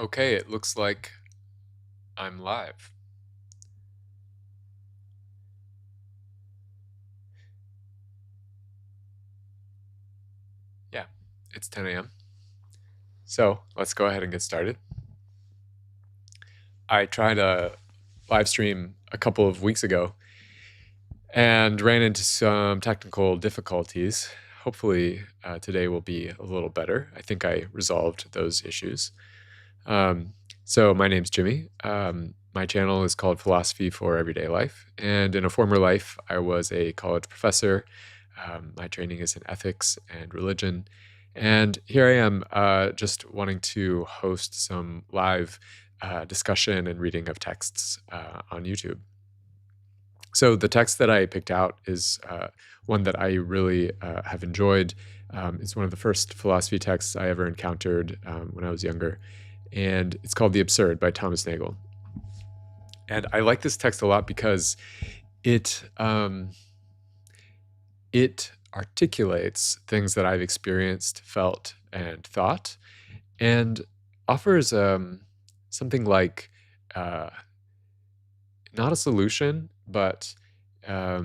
Okay, it looks like I'm live. Yeah, it's 10 a.m. So let's go ahead and get started. I tried a live stream a couple of weeks ago and ran into some technical difficulties. Hopefully today will be a little better. I think I resolved those issues. So my name's Jimmy. My channel is called Philosophy for Everyday Life. And in a former life, I was a college professor. My training is in ethics and religion. And here I am just wanting to host some live discussion and reading of texts on YouTube. So the text that I picked out is one that I really have enjoyed. It's one of the first philosophy texts I ever encountered when I was younger. And it's called The Absurd by Thomas Nagel. And I like this text a lot because it articulates things that I've experienced, felt, and thought, and offers something like not a solution, but a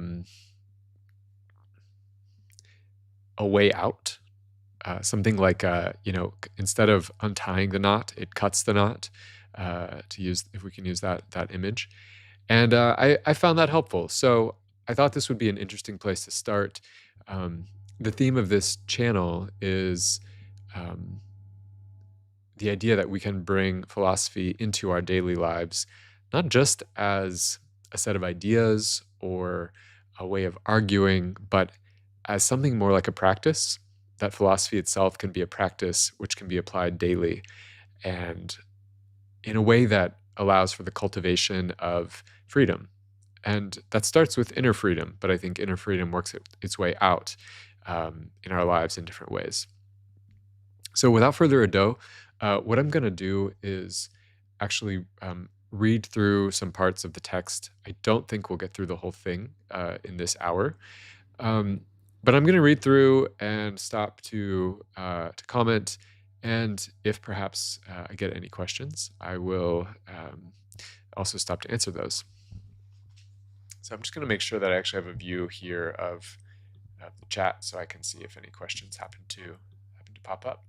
way out. Something like, instead of untying the knot, it cuts the knot, if we can use that image. And I found that helpful. So I thought this would be an interesting place to start. The theme of this channel is the idea that we can bring philosophy into our daily lives, not just as a set of ideas or a way of arguing, but as something more like a practice, that philosophy itself can be a practice which can be applied daily and in a way that allows for the cultivation of freedom. And that starts with inner freedom, but I think inner freedom works its way out in our lives in different ways. So without further ado, what I'm going to do is actually read through some parts of the text. I don't think we'll get through the whole thing in this hour. But I'm going to read through and stop to comment. And if perhaps I get any questions, I will also stop to answer those. So I'm just going to make sure that I actually have a view here of the chat so I can see if any questions happen to pop up.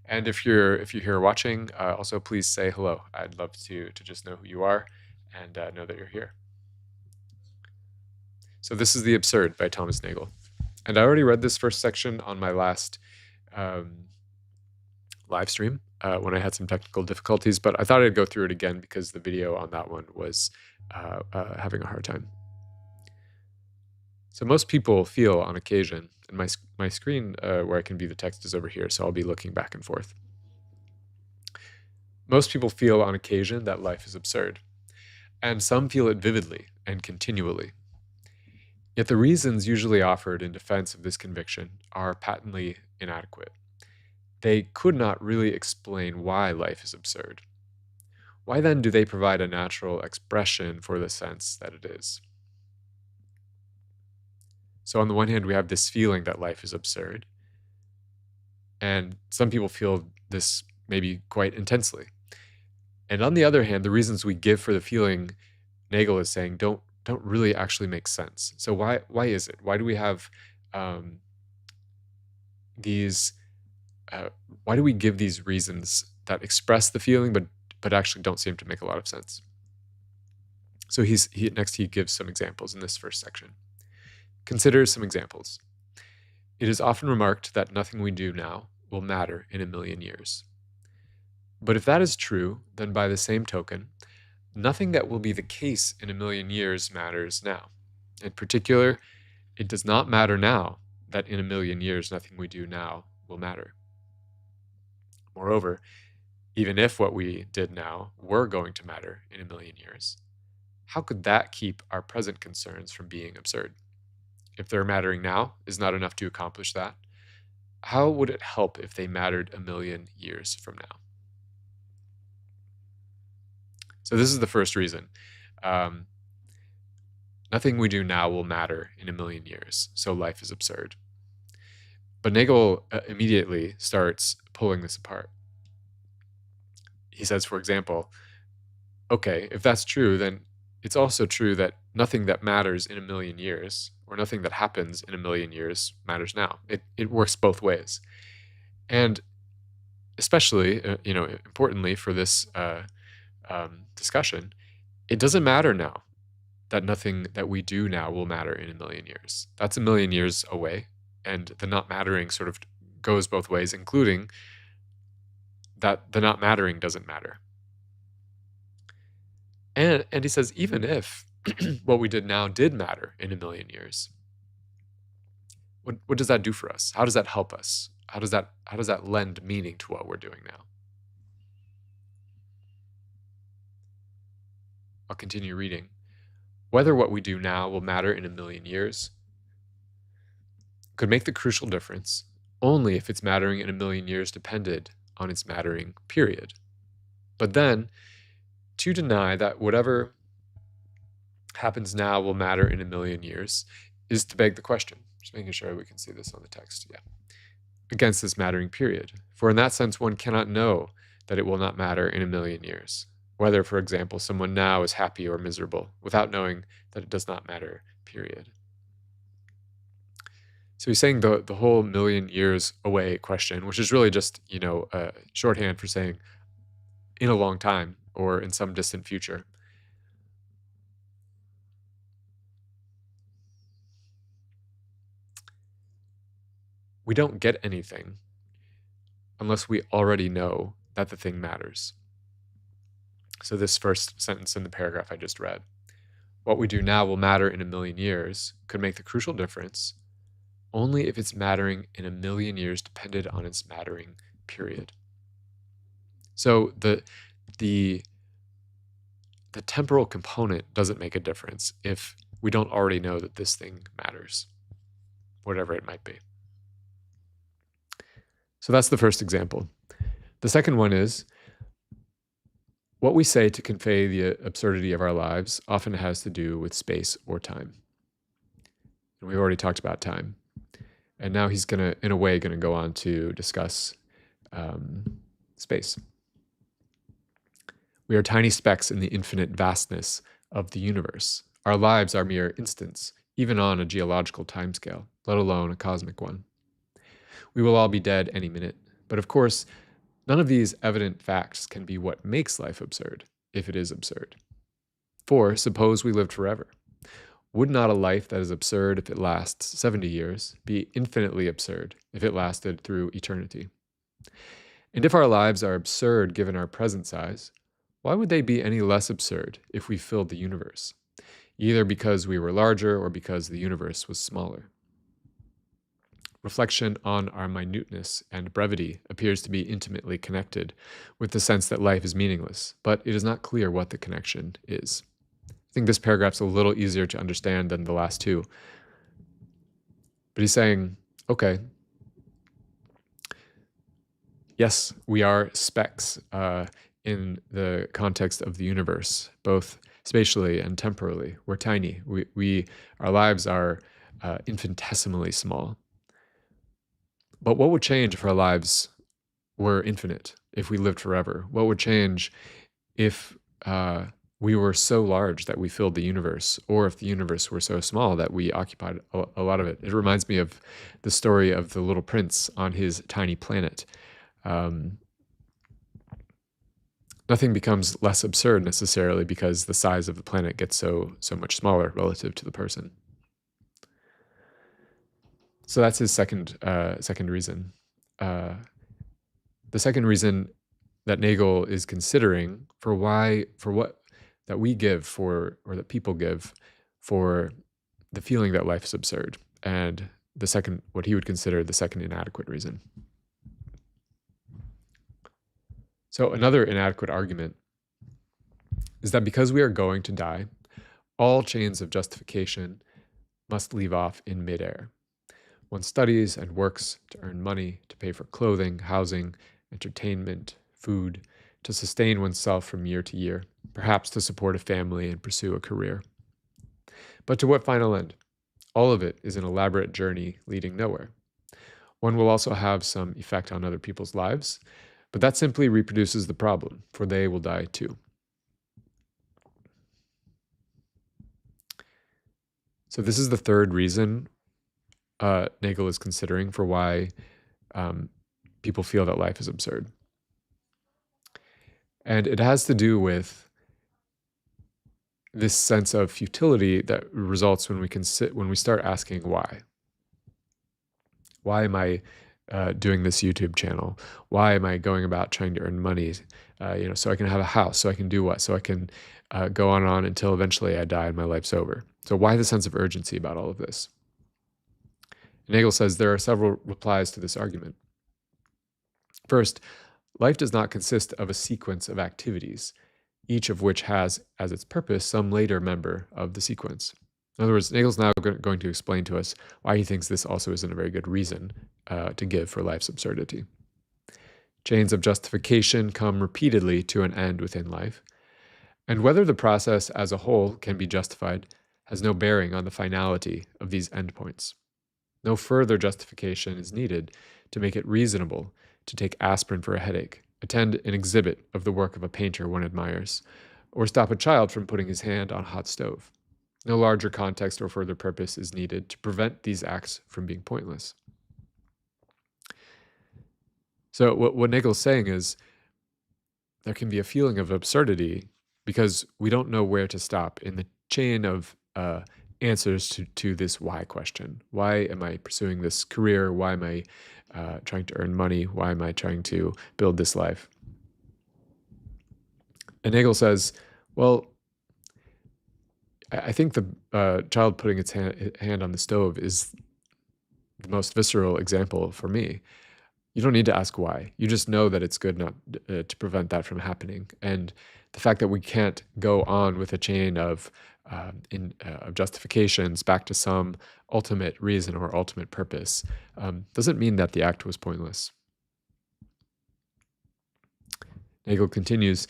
And if you're here watching, also please say hello. I'd love to just know who you are and know that you're here. So this is The Absurd by Thomas Nagel. And I already read this first section on my last live stream when I had some technical difficulties, but I thought I'd go through it again because the video on that one was having a hard time. So most people feel on occasion, and my screen where I can view the text is over here, so I'll be looking back and forth. Most people feel on occasion that life is absurd, and some feel it vividly and continually. Yet the reasons usually offered in defense of this conviction are patently inadequate. They could not really explain why life is absurd. Why then do they provide a natural expression for the sense that it is? So on the one hand, we have this feeling that life is absurd, and some people feel this maybe quite intensely. And on the other hand, the reasons we give for the feeling, Nagel is saying, don't really actually make sense. So why is it? Why do we have these? Why do we give these reasons that express the feeling, but actually don't seem to make a lot of sense? So next he gives some examples in this first section. Consider some examples. It is often remarked that nothing we do now will matter in 1,000,000 years. But if that is true, then by the same token, nothing that will be the case in 1,000,000 years matters now. In particular, it does not matter now that in 1,000,000 years nothing we do now will matter. Moreover, even if what we did now were going to matter in 1,000,000 years, how could that keep our present concerns from being absurd? If their mattering now is not enough to accomplish that, how would it help if they mattered 1,000,000 years from now? So this is the first reason. Nothing we do now will matter in 1,000,000 years, so life is absurd. But Nagel immediately starts pulling this apart. he says, for example, okay, if that's true, then it's also true that nothing that matters in a million years or nothing that happens in a million years matters now. It works both ways. And especially, importantly for this discussion, it doesn't matter now that nothing that we do now will matter in a million years. That's a million years away. And the not mattering sort of goes both ways, including that the not mattering doesn't matter. And he says, even if what we did now did matter in a million years, what does that do for us? How does that help us? How does that lend meaning to what we're doing now? I'll continue reading. Whether what we do now will matter in a million years could make the crucial difference only if its mattering in a million years depended on its mattering period. But then, to deny that whatever happens now will matter in a million years is to beg the question. Just making sure we can see this on the text. Yeah. Against this mattering period. For in that sense, one cannot know that it will not matter in a million years. Whether, for example, someone now is happy or miserable, without knowing that it does not matter, period. So he's saying the whole million years away question, which is really just, a shorthand for saying in a long time or in some distant future. We don't get anything unless we already know that the thing matters. So this first sentence in the paragraph I just read, what we do now will matter in a million years, could make the crucial difference only if its mattering in a million years depended on its mattering period. So the temporal component doesn't make a difference if we don't already know that this thing matters, whatever it might be. So that's the first example. The second one is, what we say to convey the absurdity of our lives often has to do with space or time. And we've already talked about time. And now he's in a way, going to go on to discuss space. We are tiny specks in the infinite vastness of the universe. Our lives are mere instants, even on a geological timescale, let alone a cosmic one. We will all be dead any minute. But of course, none of these evident facts can be what makes life absurd, if it is absurd. For suppose we lived forever. Would not a life that is absurd if it lasts 70 years be infinitely absurd if it lasted through eternity? And if our lives are absurd given our present size, why would they be any less absurd if we filled the universe, either because we were larger or because the universe was smaller? Reflection on our minuteness and brevity appears to be intimately connected with the sense that life is meaningless, but it is not clear what the connection is. I think this paragraph's a little easier to understand than the last two. But he's saying, okay, yes, we are specks in the context of the universe, both spatially and temporally. We're tiny. Our lives are infinitesimally small. But what would change if our lives were infinite, if we lived forever? What would change if we were so large that we filled the universe, or if the universe were so small that we occupied a lot of it? It reminds me of the story of the little prince on his tiny planet. Nothing becomes less absurd necessarily because the size of the planet gets so much smaller relative to the person. So that's his second reason. The second reason that Nagel is considering for what that we give for, or that people give for the feeling that life is absurd, and the second, what he would consider the second inadequate reason. So another inadequate argument is that because we are going to die, all chains of justification must leave off in midair. One studies and works to earn money, to pay for clothing, housing, entertainment, food, to sustain oneself from year to year, perhaps to support a family and pursue a career. But to what final end? All of it is an elaborate journey leading nowhere. One will also have some effect on other people's lives, But that simply reproduces the problem, for they will die too. So this is the third reason Nagel is considering for why people feel that life is absurd. And it has to do with this sense of futility that results when we start asking why. Why am I doing this YouTube channel? Why am I going about trying to earn money? So I can have a house, so I can do what? So I can go on and on until eventually I die and my life's over. So why the sense of urgency about all of this? Nagel says there are several replies to this argument. First, life does not consist of a sequence of activities, each of which has as its purpose some later member of the sequence. In other words, Nagel's now going to explain to us why he thinks this also isn't a very good reason to give for life's absurdity. Chains of justification come repeatedly to an end within life, and whether the process as a whole can be justified has no bearing on the finality of these endpoints. No further justification is needed to make it reasonable to take aspirin for a headache, attend an exhibit of the work of a painter one admires, or stop a child from putting his hand on a hot stove. No larger context or further purpose is needed to prevent these acts from being pointless. So what Nagel's saying is there can be a feeling of absurdity because we don't know where to stop in the chain of answers to this why question. Why am I pursuing this career? Why am I trying to earn money? Why am I trying to build this life? And Nagel says, well, I think the child putting its hand on the stove is the most visceral example for me. You don't need to ask why. You just know that it's good not to prevent that from happening. And the fact that we can't go on with a chain of justifications back to some ultimate reason or ultimate purpose doesn't mean that the act was pointless. Nagel continues,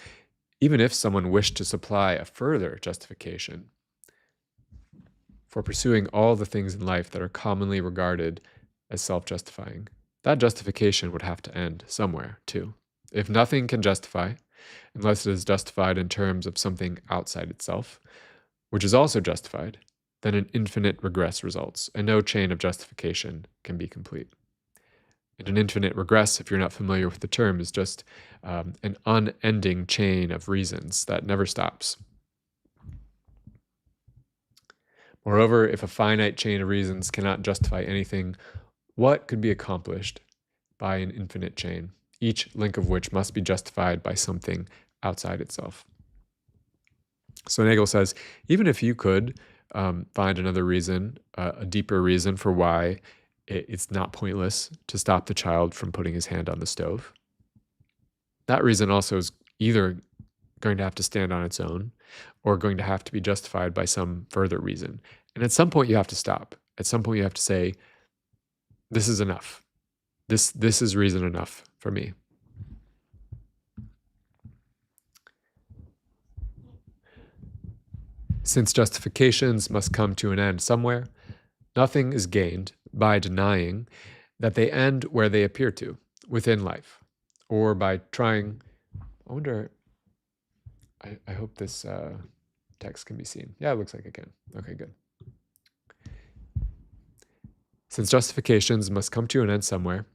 even if someone wished to supply a further justification for pursuing all the things in life that are commonly regarded as self-justifying, that justification would have to end somewhere, too. If nothing can justify, unless it is justified in terms of something outside itself, which is also justified, then an infinite regress results, and no chain of justification can be complete. And an infinite regress, if you're not familiar with the term, is just an unending chain of reasons that never stops. Moreover, if a finite chain of reasons cannot justify anything, what could be accomplished by an infinite chain, each link of which must be justified by something outside itself? So Nagel says, even if you could find another reason, a deeper reason for why it's not pointless to stop the child from putting his hand on the stove, that reason also is either going to have to stand on its own or going to have to be justified by some further reason. And at some point you have to stop. At some point you have to say, this is enough. This is reason enough for me. Since justifications must come to an end somewhere, nothing is gained by denying that they end where they appear to, within life, or by trying, I wonder, I hope this text can be seen. Yeah, it looks like it can. Okay, good. Since justifications must come to an end somewhere,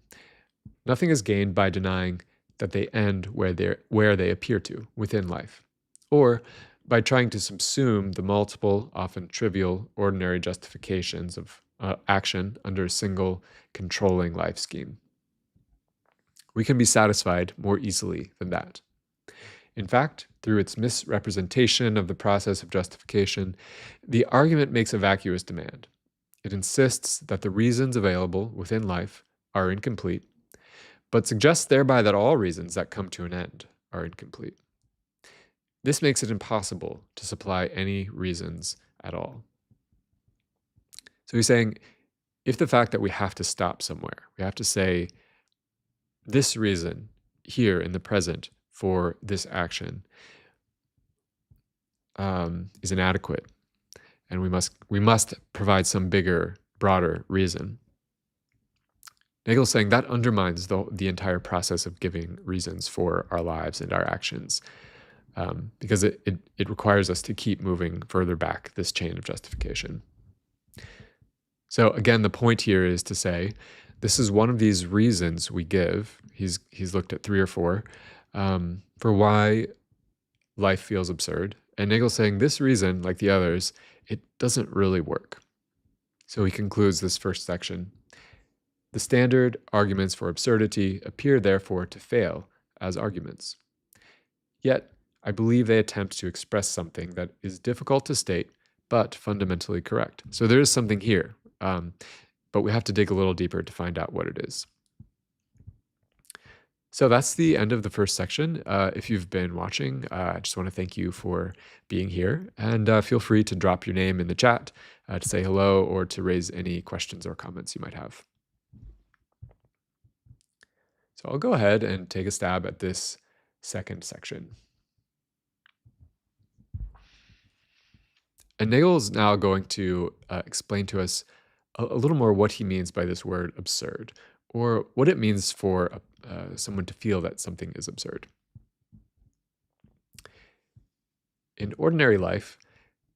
nothing is gained by denying that they end where they appear to, within life, or by trying to subsume the multiple, often trivial, ordinary justifications of action under a single controlling life scheme. We can be satisfied more easily than that. In fact, through its misrepresentation of the process of justification, the argument makes a vacuous demand. It insists that the reasons available within life are incomplete, but suggests thereby that all reasons that come to an end are incomplete. This makes it impossible to supply any reasons at all. So he's saying, if the fact that we have to stop somewhere, we have to say, this reason here in the present for this action is inadequate, and we must provide some bigger, broader reason, Nagel's saying that undermines the entire process of giving reasons for our lives and our actions, because it requires us to keep moving further back this chain of justification. So again, the point here is to say, this is one of these reasons we give. He's looked at 3 or 4 for why life feels absurd. And Nagel's saying this reason, like the others, it doesn't really work. So he concludes this first section. The standard arguments for absurdity appear therefore to fail as arguments. Yet, I believe they attempt to express something that is difficult to state, but fundamentally correct. So there is something here, but we have to dig a little deeper to find out what it is. So that's the end of the first section. If you've been watching, I just want to thank you for being here, and feel free to drop your name in the chat to say hello or to raise any questions or comments you might have. So I'll go ahead and take a stab at this second section. And Nagel is now going to explain to us a little more what he means by this word absurd, or what it means for someone to feel that something is absurd. In ordinary life,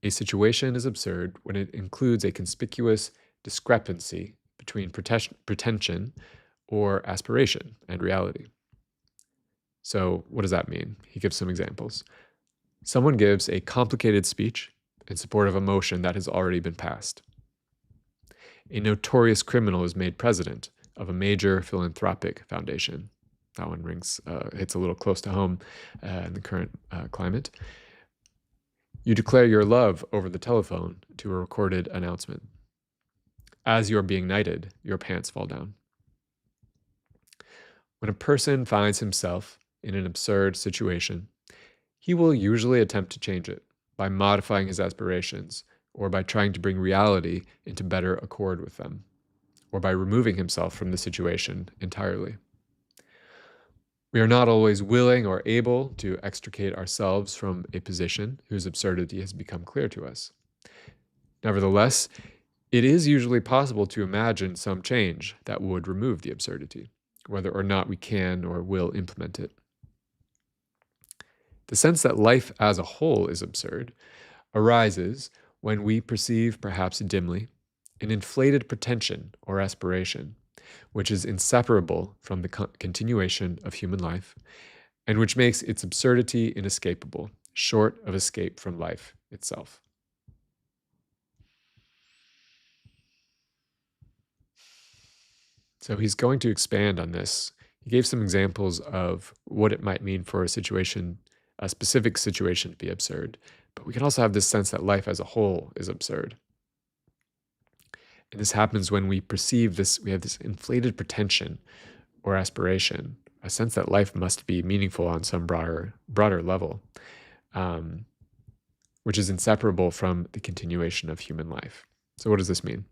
a situation is absurd when it includes a conspicuous discrepancy between pretension or aspiration and reality. So what does that mean? He gives some examples. Someone gives a complicated speech in support of a motion that has already been passed. A notorious criminal is made president of a major philanthropic foundation. That one hits a little close to home in the current climate. You declare your love over the telephone to a recorded announcement. As you're being knighted, your pants fall down. When a person finds himself in an absurd situation, he will usually attempt to change it by modifying his aspirations, or by trying to bring reality into better accord with them, or by removing himself from the situation entirely. We are not always willing or able to extricate ourselves from a position whose absurdity has become clear to us. Nevertheless, it is usually possible to imagine some change that would remove the absurdity, whether or not we can or will implement it. The sense that life as a whole is absurd arises when we perceive, perhaps dimly, an inflated pretension or aspiration, which is inseparable from the continuation of human life, and which makes its absurdity inescapable, short of escape from life itself. So he's going to expand on this. He gave some examples of what it might mean for a specific situation to be absurd, but we can also have this sense that life as a whole is absurd. And this happens when we perceive this, we have this inflated pretension or aspiration, a sense that life must be meaningful on some broader level, which is inseparable from the continuation of human life. So what does this mean?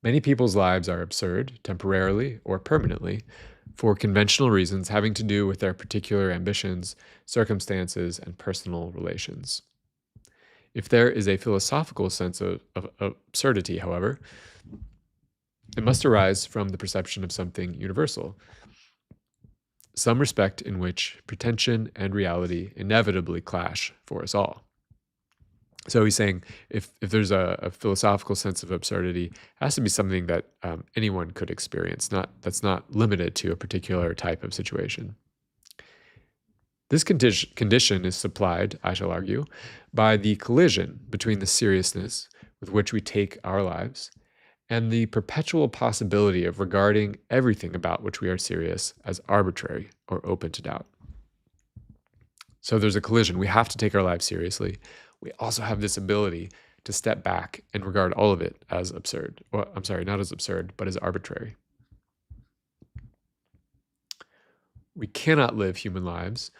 Many people's lives are absurd, temporarily or permanently, for conventional reasons having to do with their particular ambitions, circumstances, and personal relations. If there is a philosophical sense of absurdity, however, it must arise from the perception of something universal, some respect in which pretension and reality inevitably clash for us all. So he's saying if there's a philosophical sense of absurdity, it has to be something that anyone could experience, that's not limited to a particular type of situation. This condition is supplied, I shall argue, by the collision between the seriousness with which we take our lives and the perpetual possibility of regarding everything about which we are serious as arbitrary or open to doubt. So there's a collision. We have to take our lives seriously. We also have this ability to step back and regard all of it as absurd. Well, I'm sorry, not as absurd, but as arbitrary. We cannot live human lives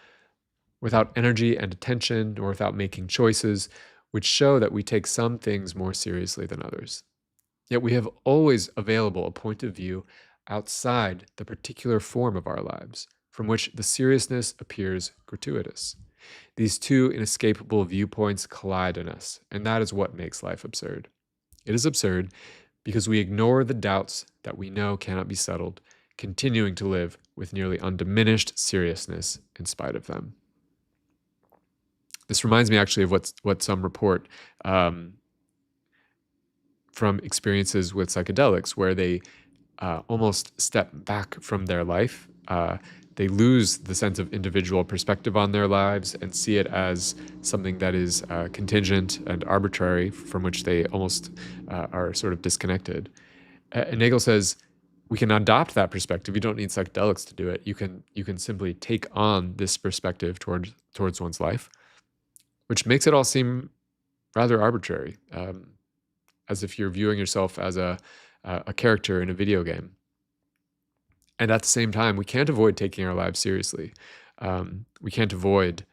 without energy and attention, or without making choices which show that we take some things more seriously than others. Yet we have always available a point of view outside the particular form of our lives, from which the seriousness appears gratuitous. These two inescapable viewpoints collide in us, and that is what makes life absurd. It is absurd because we ignore the doubts that we know cannot be settled, continuing to live with nearly undiminished seriousness in spite of them. This reminds me actually of what some report from experiences with psychedelics, where they almost step back from their life. They lose the sense of individual perspective on their lives and see it as something that is contingent and arbitrary, from which they almost are sort of disconnected. And Nagel says, we can adopt that perspective. You don't need psychedelics to do it. You can simply take on this perspective towards one's life, which makes it all seem rather arbitrary, as if you're viewing yourself as a character in a video game. And at the same time, we can't avoid taking our lives seriously. We can't avoid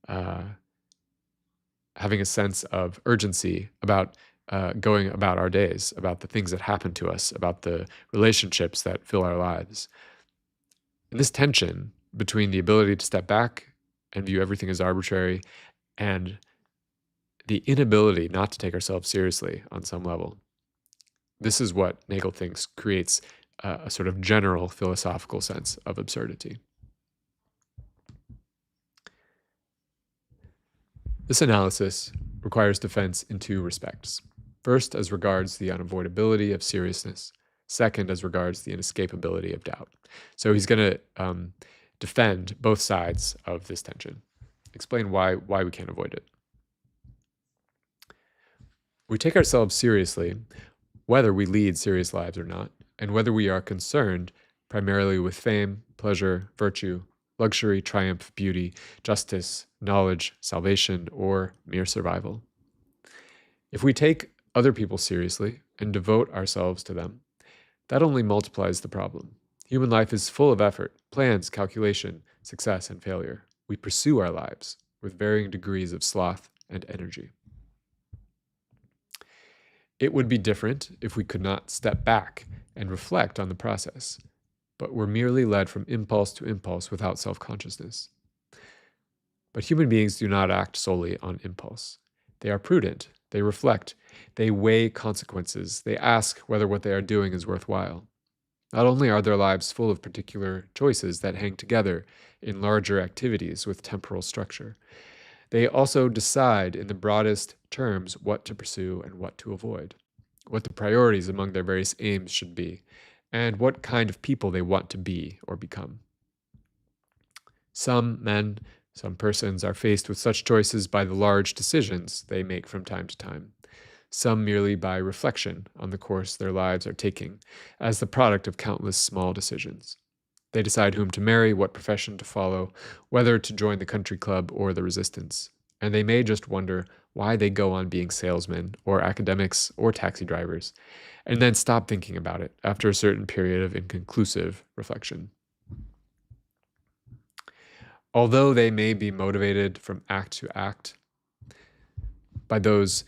having a sense of urgency about going about our days, about the things that happen to us, about the relationships that fill our lives. And this tension between the ability to step back and view everything as arbitrary and the inability not to take ourselves seriously on some level, this is what Nagel thinks creates a sort of general philosophical sense of absurdity. This analysis requires defense in two respects. First, as regards the unavoidability of seriousness. Second, as regards the inescapability of doubt. So he's going to defend both sides of this tension, explain why we can't avoid it. We take ourselves seriously whether we lead serious lives or not, and whether we are concerned primarily with fame, pleasure, virtue, luxury, triumph, beauty, justice, knowledge, salvation, or mere survival. If we take other people seriously and devote ourselves to them, that only multiplies the problem. Human life is full of effort, plans, calculation, success, and failure. We pursue our lives with varying degrees of sloth and energy. It would be different if we could not step back and reflect on the process, but were merely led from impulse to impulse without self-consciousness. But human beings do not act solely on impulse. They are prudent, they reflect, they weigh consequences, they ask whether what they are doing is worthwhile. Not only are their lives full of particular choices that hang together in larger activities with temporal structure, they also decide in the broadest terms what to pursue and what to avoid, what the priorities among their various aims should be, and what kind of people they want to be or become. Some men, some persons are faced with such choices by the large decisions they make from time to time, some merely by reflection on the course their lives are taking as the product of countless small decisions. They decide whom to marry, what profession to follow, whether to join the country club or the resistance. And they may just wonder why they go on being salesmen or academics or taxi drivers, and then stop thinking about it after a certain period of inconclusive reflection. Although they may be motivated from act to act by those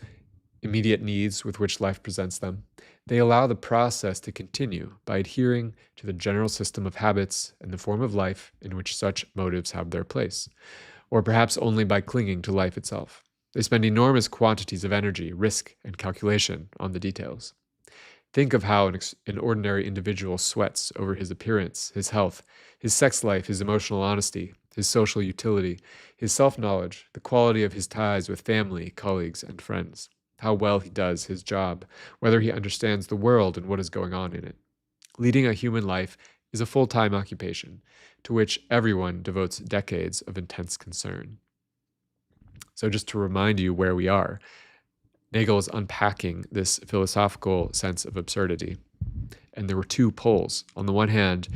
immediate needs with which life presents them, they allow the process to continue by adhering to the general system of habits and the form of life in which such motives have their place, or perhaps only by clinging to life itself. They spend enormous quantities of energy, risk, and calculation on the details. Think of how an ordinary individual sweats over his appearance, his health, his sex life, his emotional honesty, his social utility, his self-knowledge, the quality of his ties with family, colleagues, and friends, how well he does his job, whether he understands the world and what is going on in it. Leading a human life is a full-time occupation to which everyone devotes decades of intense concern. So just to remind you where we are, Nagel is unpacking this philosophical sense of absurdity. And there were two poles. On the one hand,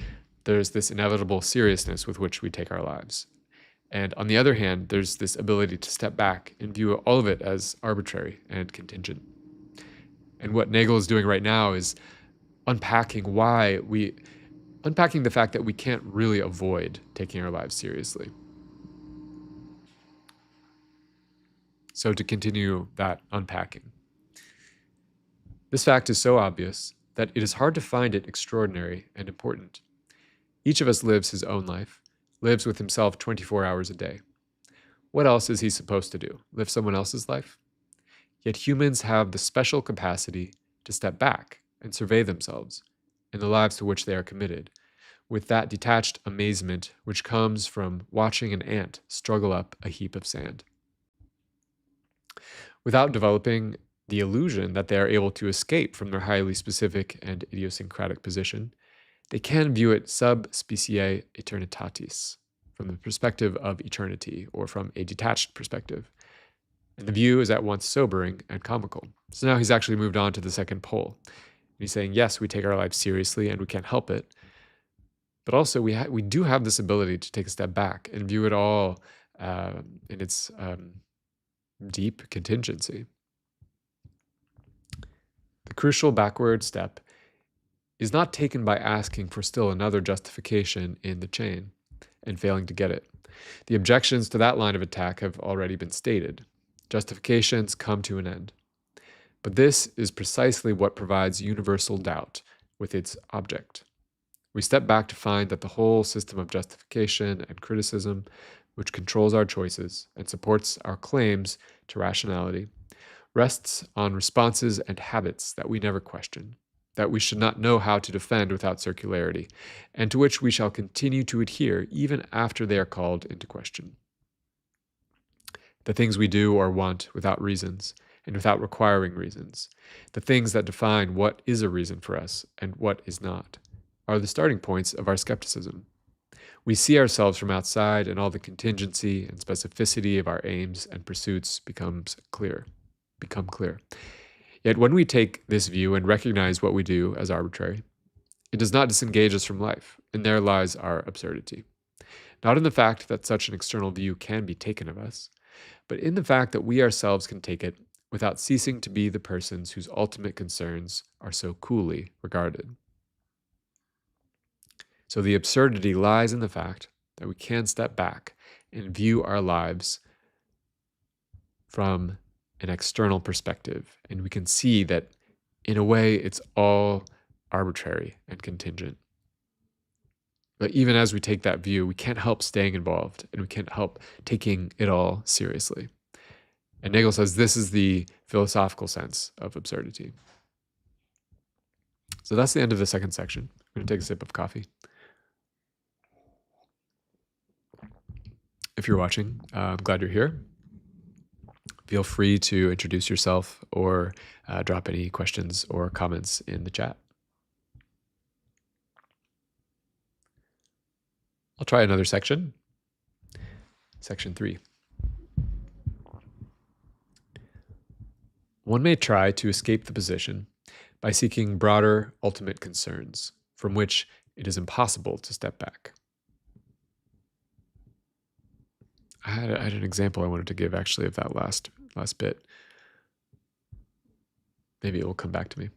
there's this inevitable seriousness with which we take our lives. And on the other hand, there's this ability to step back and view all of it as arbitrary and contingent. And what Nagel is doing right now is unpacking the fact that we can't really avoid taking our lives seriously. So to continue that unpacking. This fact is so obvious that it is hard to find it extraordinary and important. Each of us lives his own life, lives with himself 24 hours a day. What else is he supposed to do? Live someone else's life? Yet humans have the special capacity to step back and survey themselves and the lives to which they are committed, with that detached amazement which comes from watching an ant struggle up a heap of sand. Without developing the illusion that they are able to escape from their highly specific and idiosyncratic position, they can view it sub specie aeternitatis, from the perspective of eternity, or from a detached perspective. And the view is at once sobering and comical. So now he's actually moved on to the second pole. And he's saying, yes, we take our lives seriously and we can't help it. But also we do have this ability to take a step back and view it all in its deep contingency. The crucial backward step is not taken by asking for still another justification in the chain and failing to get it. The objections to that line of attack have already been stated. Justifications come to an end. But this is precisely what provides universal doubt with its object. We step back to find that the whole system of justification and criticism, which controls our choices and supports our claims to rationality, rests on responses and habits that we never question, that we should not know how to defend without circularity, and to which we shall continue to adhere even after they are called into question. The things we do or want without reasons, and without requiring reasons, the things that define what is a reason for us and what is not, are the starting points of our skepticism. We see ourselves from outside, and all the contingency and specificity of our aims and pursuits become clear. Yet when we take this view and recognize what we do as arbitrary, it does not disengage us from life, and there lies our absurdity. Not in the fact that such an external view can be taken of us, but in the fact that we ourselves can take it without ceasing to be the persons whose ultimate concerns are so coolly regarded. So the absurdity lies in the fact that we can step back and view our lives from an external perspective, and we can see that in a way it's all arbitrary and contingent. But even as we take that view, we can't help staying involved, and we can't help taking it all seriously. And Nagel says this is the philosophical sense of absurdity. So that's the end of the second section. I'm going to take a sip of coffee. If you're watching, I'm glad you're here. Feel free to introduce yourself or drop any questions or comments in the chat. I'll try another section. Section 3. One may try to escape the position by seeking broader ultimate concerns, from which it is impossible to step back. I had an example I wanted to give actually of that last bit. Maybe it will come back to me.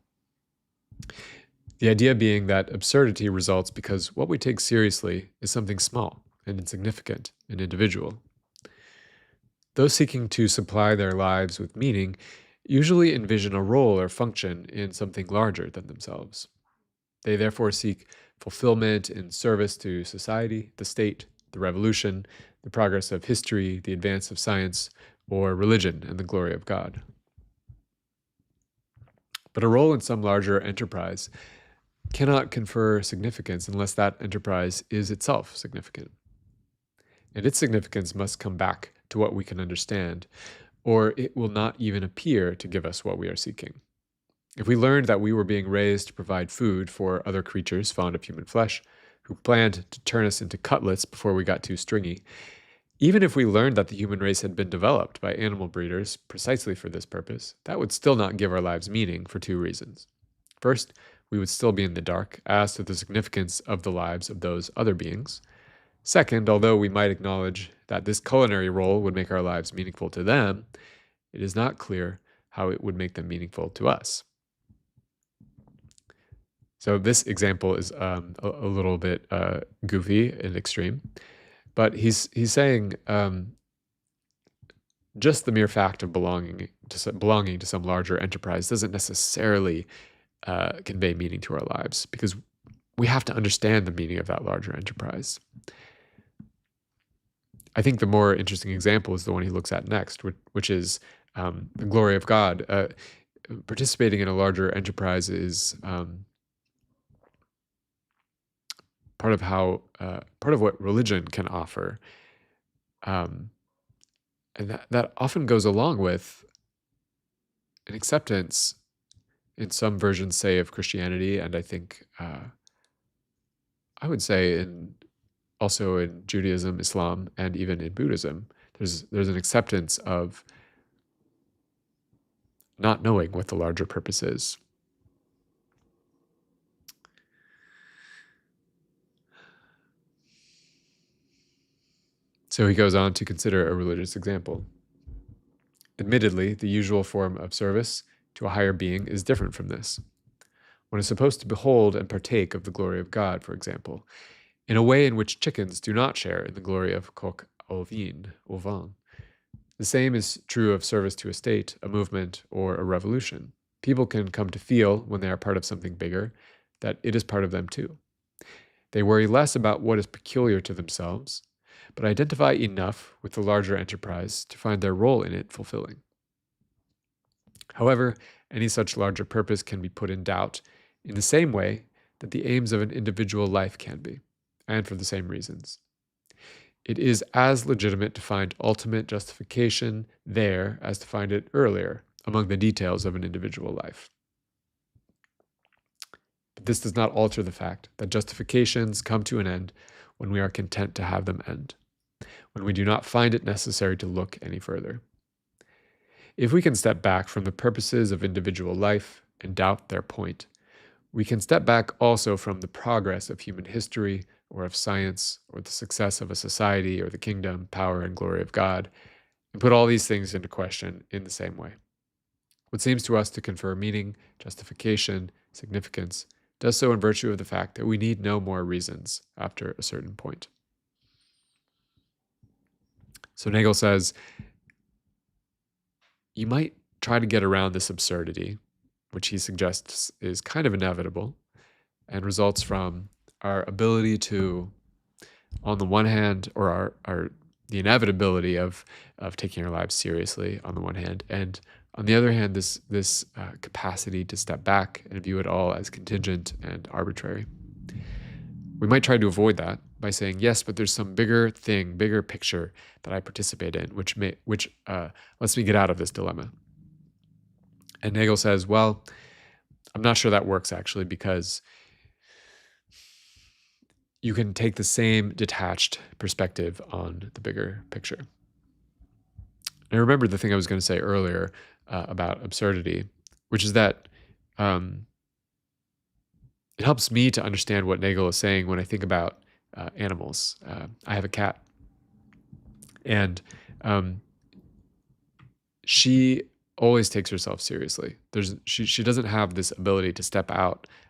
The idea being that absurdity results because what we take seriously is something small and insignificant and individual. Those seeking to supply their lives with meaning usually envision a role or function in something larger than themselves. They therefore seek fulfillment in service to society, the state, the revolution, the progress of history, the advance of science, or religion and the glory of God. But a role in some larger enterprise cannot confer significance unless that enterprise is itself significant. And its significance must come back to what we can understand, or it will not even appear to give us what we are seeking. If we learned that we were being raised to provide food for other creatures fond of human flesh, who planned to turn us into cutlets before we got too stringy, even if we learned that the human race had been developed by animal breeders precisely for this purpose, that would still not give our lives meaning for two reasons. First, we would still be in the dark as to the significance of the lives of those other beings. Second, although we might acknowledge that this culinary role would make our lives meaningful to them, it is not clear how it would make them meaningful to us. So this example is a little bit goofy and extreme, but he's saying just the mere fact of belonging to some larger enterprise doesn't necessarily convey meaning to our lives, because we have to understand the meaning of that larger enterprise. I think the more interesting example is the one he looks at next, which is the glory of God. participating in a larger enterprise is part of what religion can offer, um, and that often goes along with an acceptance in some versions, say, of Christianity, and I think I would say also in Judaism, Islam, and even in Buddhism, there's an acceptance of not knowing what the larger purpose is. So he goes on to consider a religious example. Admittedly, the usual form of service to a higher being is different from this. One is supposed to behold and partake of the glory of God, for example, in a way in which chickens do not share in the glory of coq au vin. The same is true of service to a state, a movement, or a revolution. People can come to feel, when they are part of something bigger, that it is part of them too. They worry less about what is peculiar to themselves, but identify enough with the larger enterprise to find their role in it fulfilling. However, any such larger purpose can be put in doubt in the same way that the aims of an individual life can be, and for the same reasons. It is as legitimate to find ultimate justification there as to find it earlier among the details of an individual life. But this does not alter the fact that justifications come to an end when we are content to have them end, when we do not find it necessary to look any further. If we can step back from the purposes of individual life and doubt their point, we can step back also from the progress of human history or of science or the success of a society or the kingdom, power, and glory of God, and put all these things into question in the same way. What seems to us to confer meaning, justification, significance, does so in virtue of the fact that we need no more reasons after a certain point. So Nagel says, you might try to get around this absurdity, which he suggests is kind of inevitable and results from our ability to, on the one hand, or the inevitability of taking our lives seriously on the one hand, and on the other hand, this capacity to step back and view it all as contingent and arbitrary. We might try to avoid that by saying, yes, but there's some bigger thing, bigger picture that I participate in, which lets me get out of this dilemma. And Nagel says, well, I'm not sure that works actually, because you can take the same detached perspective on the bigger picture. And I remember the thing I was going to say earlier about absurdity, which is that it helps me to understand what Nagel is saying when I think about animals. I have a cat, and she always takes herself seriously. She doesn't have this ability to step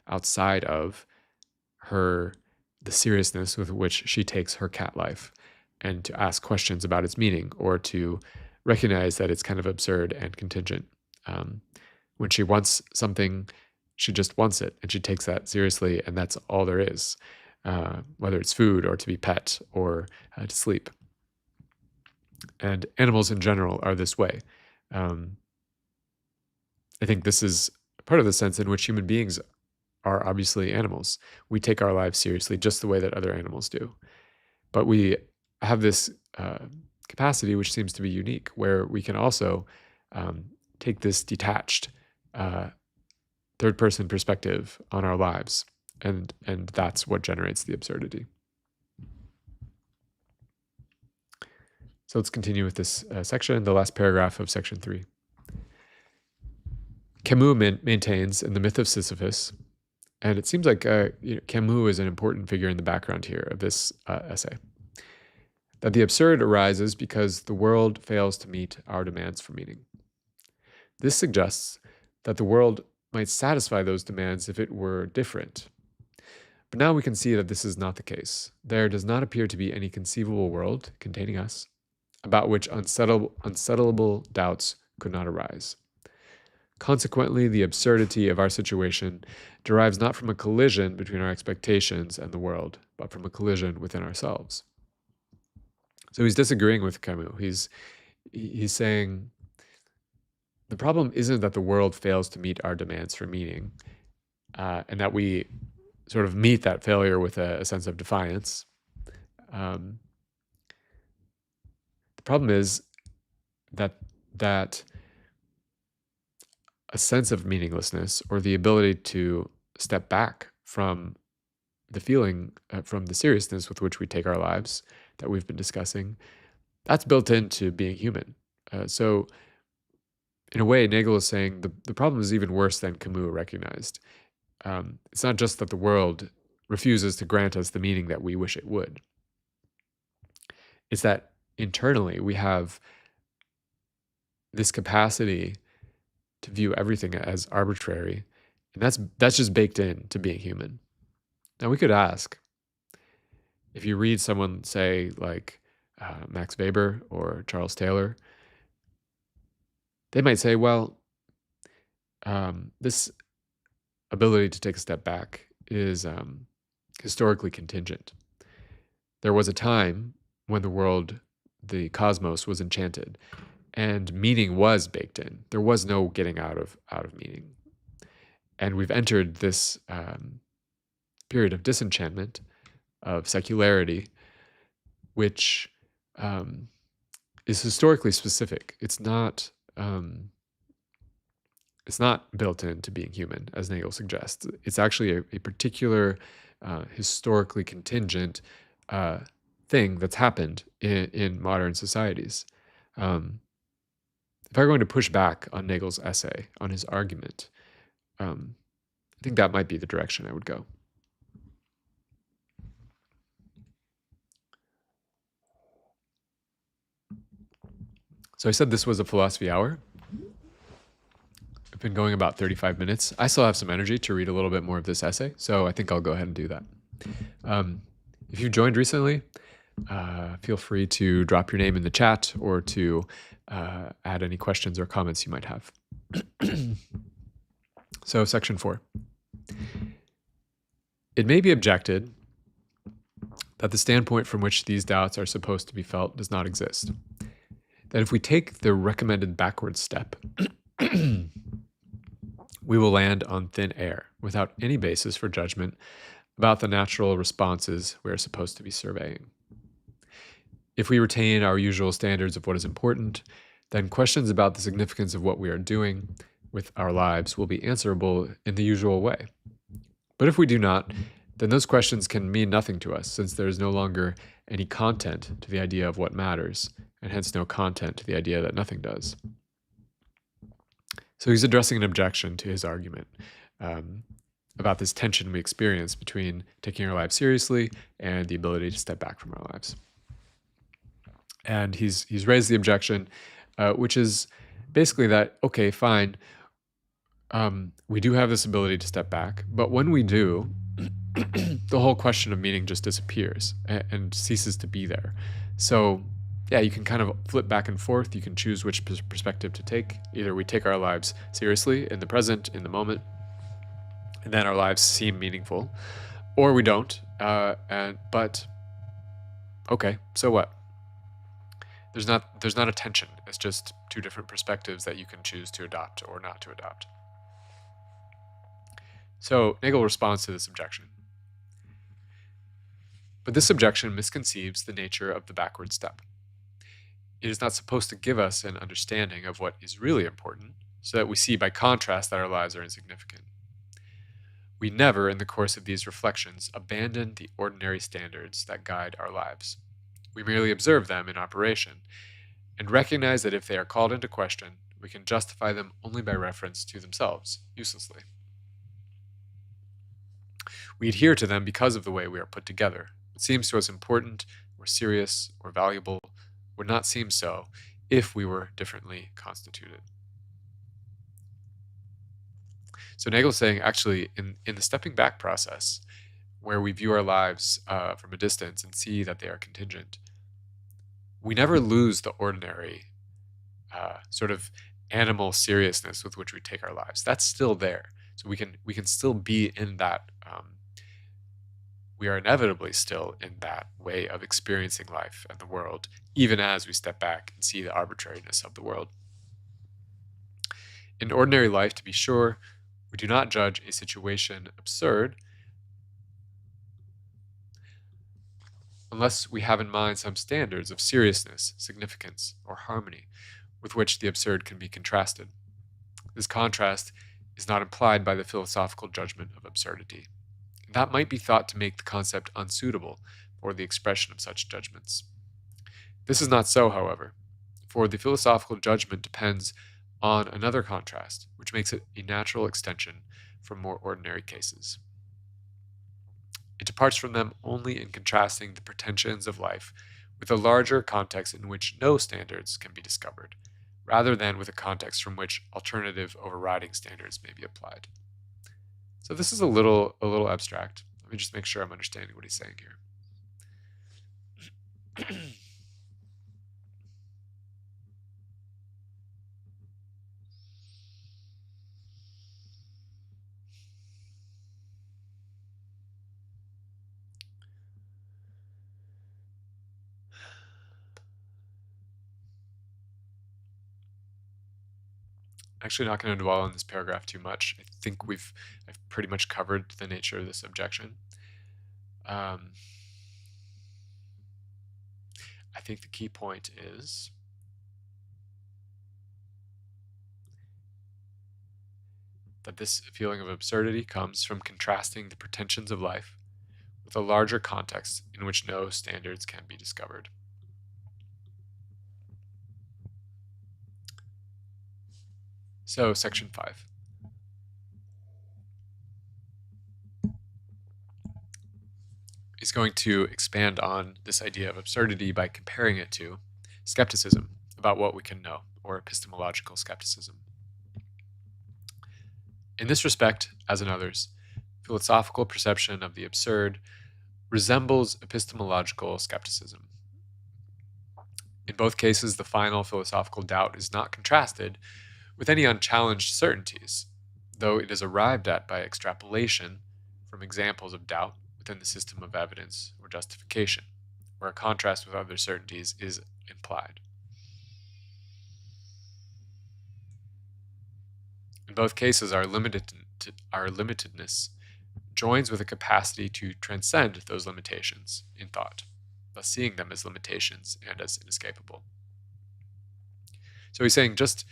outside of the seriousness with which she takes her cat life and to ask questions about its meaning or to recognize that it's kind of absurd and contingent. When she wants something, she just wants it and she takes that seriously, and that's all there is, whether it's food or to be pet or to sleep. And animals in general are this way. I think this is part of the sense in which human beings are obviously animals. We take our lives seriously just the way that other animals do. But we have this capacity, which seems to be unique, where we can also take this detached third-person perspective on our lives. And that's what generates the absurdity. So let's continue with this section, the last paragraph of section 3. Camus maintains in the myth of Sisyphus, and it seems like Camus is an important figure in the background here of this essay, that the absurd arises because the world fails to meet our demands for meaning. This suggests that the world might satisfy those demands if it were different. But now we can see that this is not the case. There does not appear to be any conceivable world containing us, about which unsettlable doubts could not arise. Consequently, the absurdity of our situation derives not from a collision between our expectations and the world, but from a collision within ourselves. So he's disagreeing with Camus. He's saying the problem isn't that the world fails to meet our demands for meaning, and that we sort of meet that failure with a sense of defiance. Um, the problem is that that a sense of meaninglessness, or the ability to step back from the feeling, from the seriousness with which we take our lives that we've been discussing, that's built into being human. So in a way, Nagel is saying the problem is even worse than Camus recognized. It's not just that the world refuses to grant us the meaning that we wish it would. It's that internally we have this capacity to view everything as arbitrary, and that's just baked into being human. Now we could ask, if you read someone, say, like Max Weber or Charles Taylor, they might say, well, this ability to take a step back is historically contingent. There was a time when the world, the cosmos, was enchanted, and meaning was baked in. There was no getting out of meaning. And we've entered this period of disenchantment, of secularity, which is historically specific. It's not built into being human, as Nagel suggests. It's actually a particular historically contingent thing that's happened in modern societies. If I were going to push back on Nagel's essay, on his argument, I think that might be the direction I would go. So I said this was a philosophy hour. I've been going about 35 minutes. I still have some energy to read a little bit more of this essay, so I think I'll go ahead and do that. If you've joined recently, feel free to drop your name in the chat, or to add any questions or comments you might have. So, section 4. It may be objected that the standpoint from which these doubts are supposed to be felt does not exist. That if we take the recommended backward step, we will land on thin air without any basis for judgment about the natural responses we are supposed to be surveying. If we retain our usual standards of what is important, then questions about the significance of what we are doing with our lives will be answerable in the usual way. But if we do not, then those questions can mean nothing to us, since there is no longer any content to the idea of what matters, and hence no content to the idea that nothing does. So he's addressing an objection to his argument about this tension we experience between taking our lives seriously and the ability to step back from our lives. And he's raised the objection, which is basically that, okay, fine, we do have this ability to step back, but when we do, the whole question of meaning just disappears and ceases to be there. So yeah, you can kind of flip back and forth. You can choose which perspective to take. Either we take our lives seriously in the present, in the moment, and then our lives seem meaningful, or we don't. But okay, so what? There's not a tension. It's just two different perspectives that you can choose to adopt or not to adopt. So Nagel responds to this objection. But this objection misconceives the nature of the backward step. It is not supposed to give us an understanding of what is really important, so that we see by contrast that our lives are insignificant. We never, in the course of these reflections, abandon the ordinary standards that guide our lives. We merely observe them in operation, and recognize that if they are called into question, we can justify them only by reference to themselves, uselessly. We adhere to them because of the way we are put together. What seems to us important, or serious, or valuable, would not seem so if we were differently constituted. So Nagel's saying, actually, in the stepping back process, where we view our lives from a distance and see that they are contingent, we never lose the ordinary sort of animal seriousness with which we take our lives. That's still there. So we can still be in that. We are inevitably still in that way of experiencing life and the world, even as we step back and see the arbitrariness of the world. In ordinary life, to be sure, we do not judge a situation absurd unless we have in mind some standards of seriousness, significance, or harmony with which the absurd can be contrasted. This contrast is not implied by the philosophical judgment of absurdity. That might be thought to make the concept unsuitable for the expression of such judgments. This is not so, however, for the philosophical judgment depends on another contrast, which makes it a natural extension from more ordinary cases. It departs from them only in contrasting the pretensions of life with a larger context in which no standards can be discovered, rather than with a context from which alternative overriding standards may be applied. So this is a little abstract. Let me just make sure I'm understanding what he's saying here. Actually not going to dwell on this paragraph too much. I think I've pretty much covered the nature of this objection. I think the key point is that this feeling of absurdity comes from contrasting the pretensions of life with a larger context in which no standards can be discovered. So, section 5. Is going to expand on this idea of absurdity by comparing it to skepticism about what we can know, or epistemological skepticism. In this respect, as in others, philosophical perception of the absurd resembles epistemological skepticism. In both cases, the final philosophical doubt is not contrasted with any unchallenged certainties, though it is arrived at by extrapolation from examples of doubt within the system of evidence or justification, where a contrast with other certainties is implied. In both cases, our limitedness joins with a capacity to transcend those limitations in thought, thus seeing them as limitations and as inescapable. So he's saying just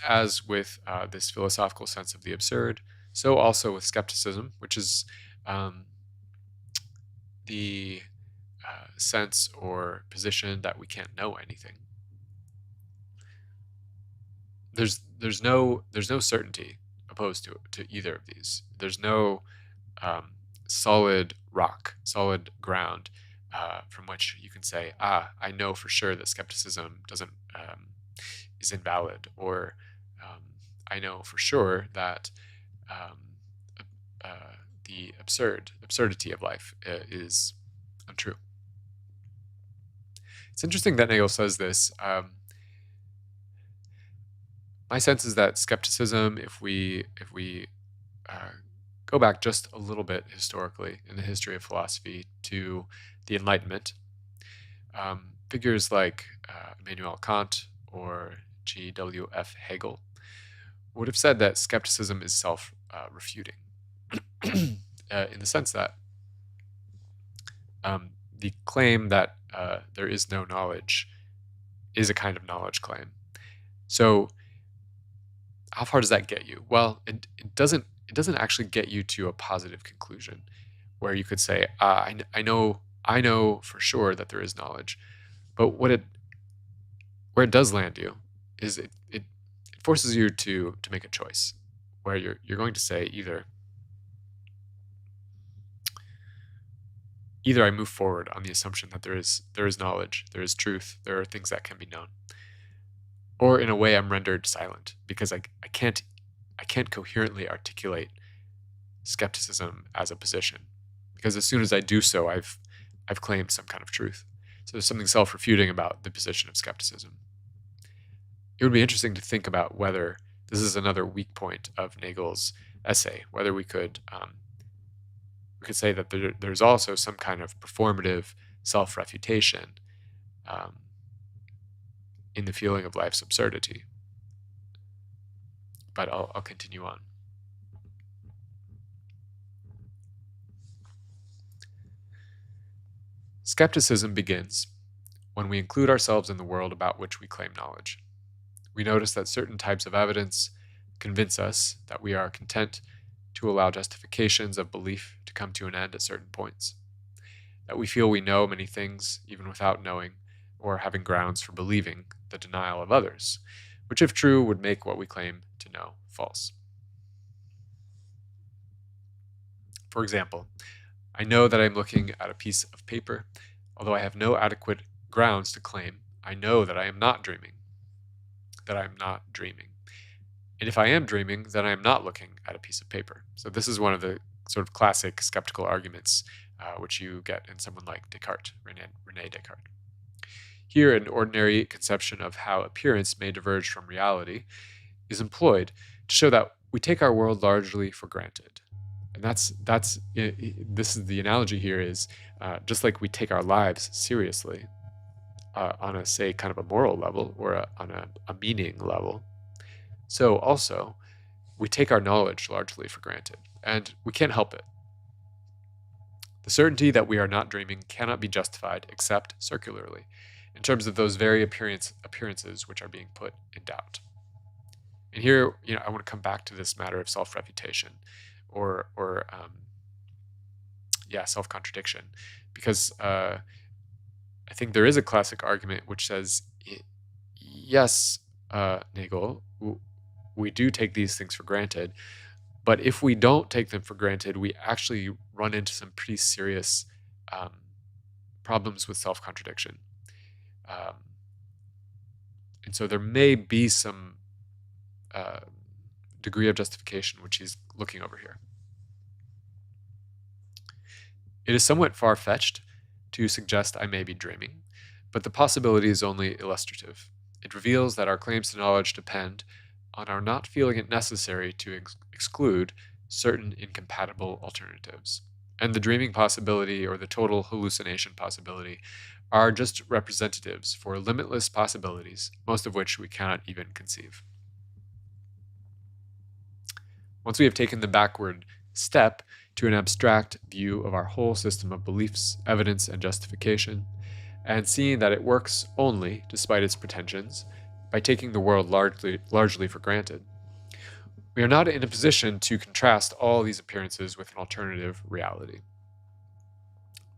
as with this philosophical sense of the absurd, so also with skepticism, which is the sense or position that we can't know anything. There's no certainty opposed to either of these. There's no solid rock, solid ground from which you can say, I know for sure that skepticism is invalid, or I know for sure that the absurdity of life is untrue. It's interesting that Nagel says this. My sense is that skepticism, if we go back just a little bit historically in the history of philosophy to the Enlightenment, figures like Immanuel Kant or G.W.F. Hegel would have said that skepticism is self-refuting, in the sense that the claim that there is no knowledge is a kind of knowledge claim. So how far does that get you? Well, it doesn't actually get you to a positive conclusion where you could say, I know for sure that there is knowledge. But where it does land you is it forces you to make a choice where you're going to say either I move forward on the assumption that there is knowledge, there is truth, there are things that can be known, or in a way I'm rendered silent because I can't coherently articulate skepticism as a position, because as soon as I do so, I've claimed some kind of truth. So there's something self-refuting about the position of skepticism. It would be interesting to think about whether this is another weak point of Nagel's essay, whether we could say that there's also some kind of performative self-refutation in the feeling of life's absurdity. but I'll continue on. Skepticism begins when we include ourselves in the world about which we claim knowledge. We notice that certain types of evidence convince us that we are content to allow justifications of belief to come to an end at certain points, that we feel we know many things even without knowing or having grounds for believing the denial of others, which if true would make what we claim to know false. For example, I know that I'm looking at a piece of paper, although I have no adequate grounds to claim I know that I am not dreaming, And if I am dreaming, then I am not looking at a piece of paper. So this is one of the sort of classic skeptical arguments which you get in someone like Descartes, René Descartes. Here, an ordinary conception of how appearance may diverge from reality is employed to show that we take our world largely for granted. And this is the analogy here is just like we take our lives seriously on a, say, kind of a moral level or on a meaning level, so also we take our knowledge largely for granted, and we can't help it. The certainty that we are not dreaming cannot be justified except circularly, in terms of those very appearances which are being put in doubt. And here, I want to come back to this matter of self-refutation, or self-contradiction, because I think there is a classic argument which says, yes, Nagel, we do take these things for granted, but if we don't take them for granted, we actually run into some pretty serious problems with self-contradiction. And so there may be some degree of justification which he's looking over here. It is somewhat far-fetched to suggest I may be dreaming, but the possibility is only illustrative. It reveals that our claims to knowledge depend on our not feeling it necessary to exclude certain incompatible alternatives. And the dreaming possibility or the total hallucination possibility are just representatives for limitless possibilities, most of which we cannot even conceive. Once we have taken the backward step to an abstract view of our whole system of beliefs, evidence, and justification, and seeing that it works only, despite its pretensions, by taking the world largely for granted, we are not in a position to contrast all these appearances with an alternative reality.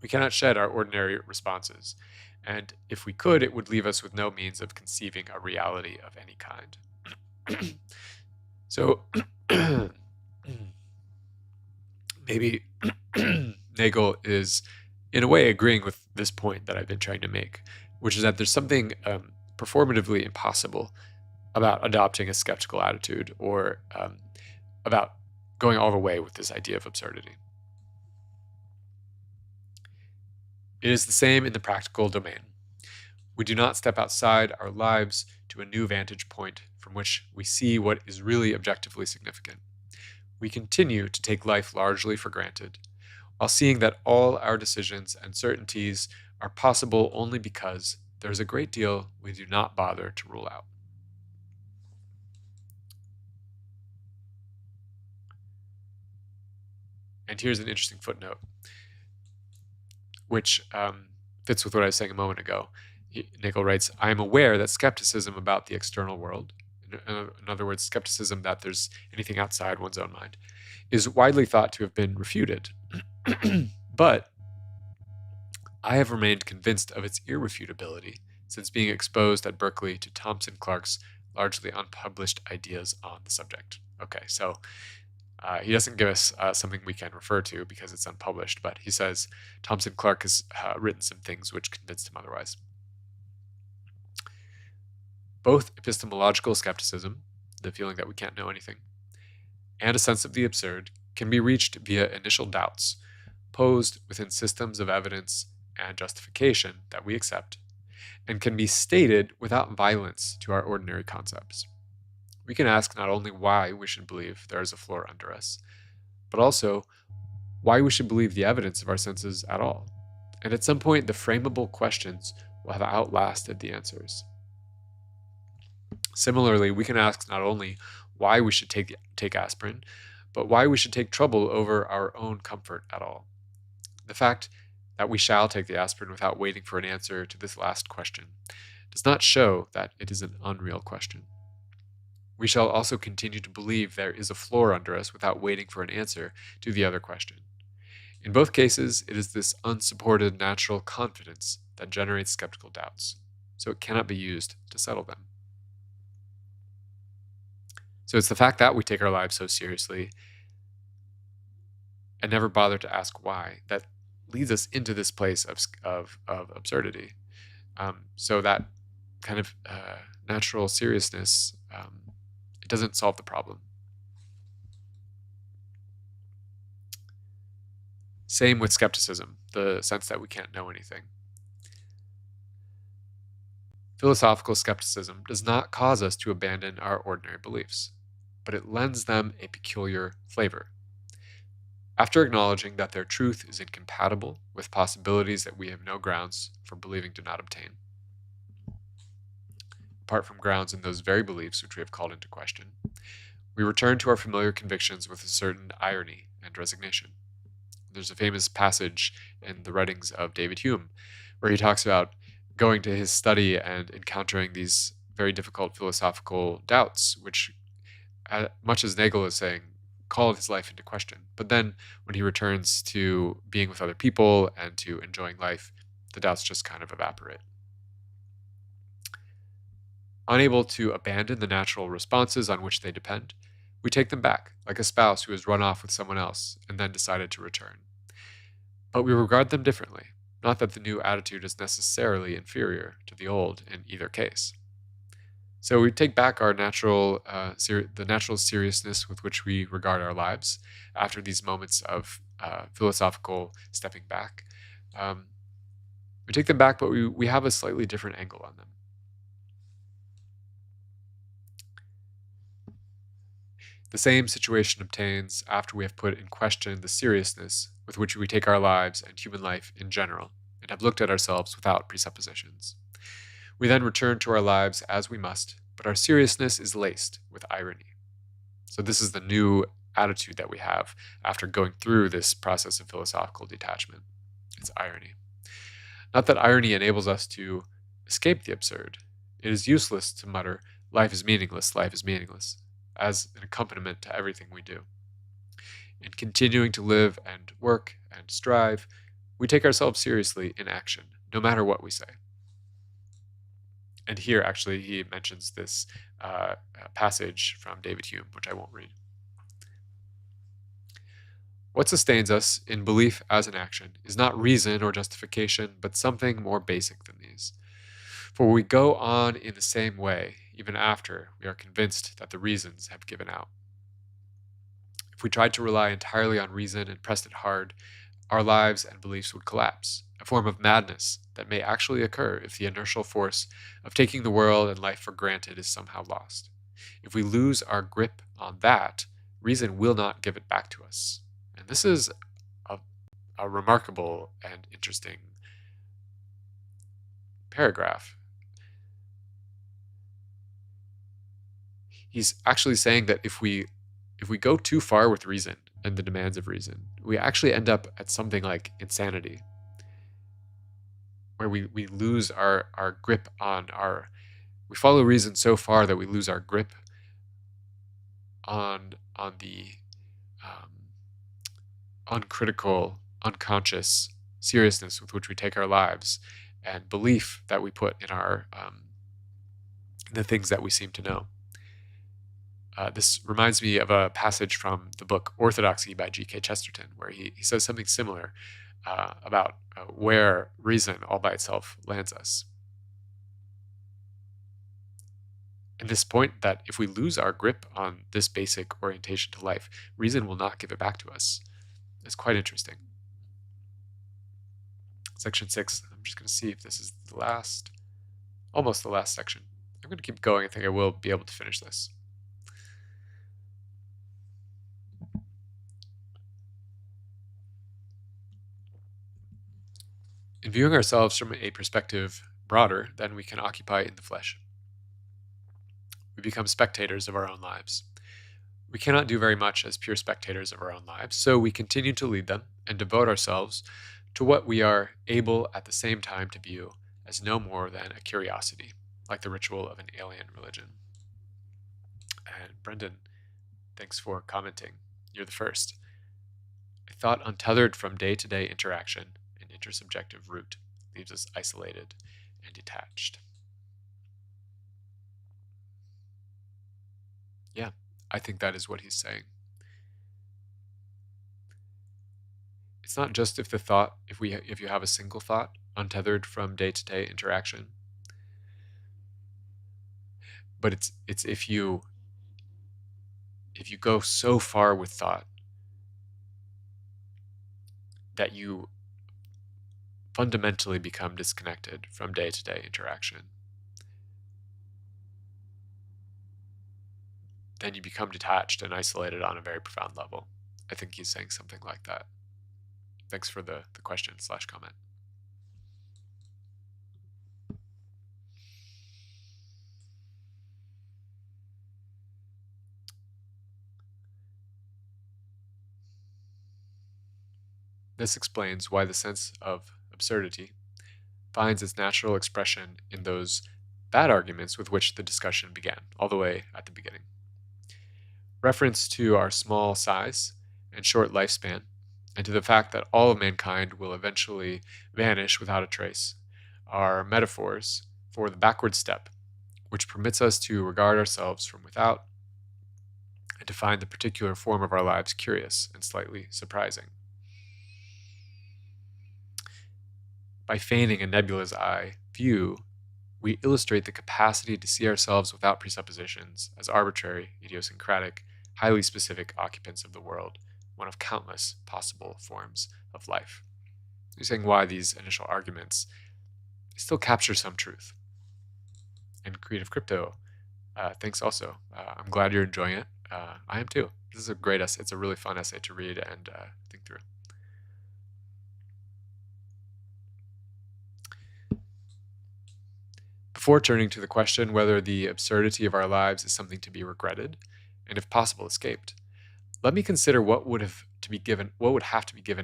We cannot shed our ordinary responses, and if we could, it would leave us with no means of conceiving a reality of any kind. So, maybe Nagel is, in a way, agreeing with this point that I've been trying to make, which is that there's something performatively impossible about adopting a skeptical attitude or about going all the way with this idea of absurdity. It is the same in the practical domain. We do not step outside our lives to a new vantage point from which we see what is really objectively significant. We continue to take life largely for granted, while seeing that all our decisions and certainties are possible only because there is a great deal we do not bother to rule out. And here's an interesting footnote, which fits with what I was saying a moment ago. Nagel writes, I am aware that skepticism about the external world, in other words, skepticism that there's anything outside one's own mind, is widely thought to have been refuted. But I have remained convinced of its irrefutability since being exposed at Berkeley to Thomson Clark's largely unpublished ideas on the subject. Okay, so he doesn't give us something we can refer to because it's unpublished, but he says Thomson Clark has written some things which convinced him otherwise. Both epistemological skepticism, the feeling that we can't know anything, and a sense of the absurd can be reached via initial doubts posed within systems of evidence and justification that we accept, and can be stated without violence to our ordinary concepts. We can ask not only why we should believe there is a floor under us, but also why we should believe the evidence of our senses at all. And at some point, the frameable questions will have outlasted the answers. Similarly, we can ask not only why we should take aspirin, but why we should take trouble over our own comfort at all. The fact that we shall take the aspirin without waiting for an answer to this last question does not show that it is an unreal question. We shall also continue to believe there is a floor under us without waiting for an answer to the other question. In both cases, it is this unsupported natural confidence that generates skeptical doubts, so it cannot be used to settle them. So it's the fact that we take our lives so seriously and never bother to ask why that leads us into this place of absurdity. So that kind of natural seriousness, it doesn't solve the problem. Same with skepticism, the sense that we can't know anything. Philosophical skepticism does not cause us to abandon our ordinary beliefs, but it lends them a peculiar flavor. After acknowledging that their truth is incompatible with possibilities that we have no grounds for believing do not obtain, apart from grounds in those very beliefs which we have called into question, we return to our familiar convictions with a certain irony and resignation. There's a famous passage in the writings of David Hume where he talks about going to his study and encountering these very difficult philosophical doubts, which, much as Nagel is saying, call his life into question. But then when he returns to being with other people and to enjoying life, the doubts just kind of evaporate. Unable to abandon the natural responses on which they depend, we take them back, like a spouse who has run off with someone else and then decided to return. But we regard them differently, not that the new attitude is necessarily inferior to the old in either case. So we take back our natural, the natural seriousness with which we regard our lives after these moments of philosophical stepping back. We take them back, but we have a slightly different angle on them. The same situation obtains after we have put in question the seriousness with which we take our lives and human life in general, and have looked at ourselves without presuppositions. We then return to our lives as we must, but our seriousness is laced with irony. So this is the new attitude that we have after going through this process of philosophical detachment. It's irony. Not that irony enables us to escape the absurd. It is useless to mutter, life is meaningless, as an accompaniment to everything we do. In continuing to live and work and strive, we take ourselves seriously in action, no matter what we say. And here, actually, he mentions this passage from David Hume, which I won't read. What sustains us in belief as an action is not reason or justification, but something more basic than these. For we go on in the same way, even after we are convinced that the reasons have given out. If we tried to rely entirely on reason and pressed it hard, our lives and beliefs would collapse, a form of madness that may actually occur if the inertial force of taking the world and life for granted is somehow lost. If we lose our grip on that, reason will not give it back to us. And this is a remarkable and interesting paragraph. He's actually saying that if we go too far with reason and the demands of reason, we actually end up at something like insanity, where we lose our grip on we follow reason so far that we lose our grip on the uncritical, unconscious seriousness with which we take our lives and belief that we put in the things that we seem to know. This reminds me of a passage from the book Orthodoxy by G.K. Chesterton, where he says something similar about where reason all by itself lands us. And this point that if we lose our grip on this basic orientation to life, reason will not give it back to us. It's quite interesting. Section 6, I'm just going to see if this is almost the last section. I'm going to keep going. I think I will be able to finish this. In viewing ourselves from a perspective broader than we can occupy in the flesh, we become spectators of our own lives. We cannot do very much as pure spectators of our own lives, so we continue to lead them and devote ourselves to what we are able at the same time to view as no more than a curiosity, like the ritual of an alien religion. And Brendan, thanks for commenting. You're the first. A thought untethered from day-to-day interaction and intersubjective root leaves us isolated and detached. Yeah, I think that is what he's saying. It's not just if you have a single thought untethered from day-to-day interaction, but it's if you go so far with thought that you fundamentally become disconnected from day-to-day interaction, then you become detached and isolated on a very profound level. I think he's saying something like that. Thanks for the question/comment. This explains why the sense of absurdity finds its natural expression in those bad arguments with which the discussion began, all the way at the beginning. Reference to our small size and short lifespan, and to the fact that all of mankind will eventually vanish without a trace, are metaphors for the backward step, which permits us to regard ourselves from without and to find the particular form of our lives curious and slightly surprising. By feigning a nebulous eye view, we illustrate the capacity to see ourselves without presuppositions as arbitrary, idiosyncratic, highly specific occupants of the world, one of countless possible forms of life. You're saying why these initial arguments still capture some truth. And Creative Crypto, thanks also. I'm glad you're enjoying it. I am too. This is a great essay. It's a really fun essay to read and think through. Before turning to the question whether the absurdity of our lives is something to be regretted, and if possible escaped, let me consider what would have to be given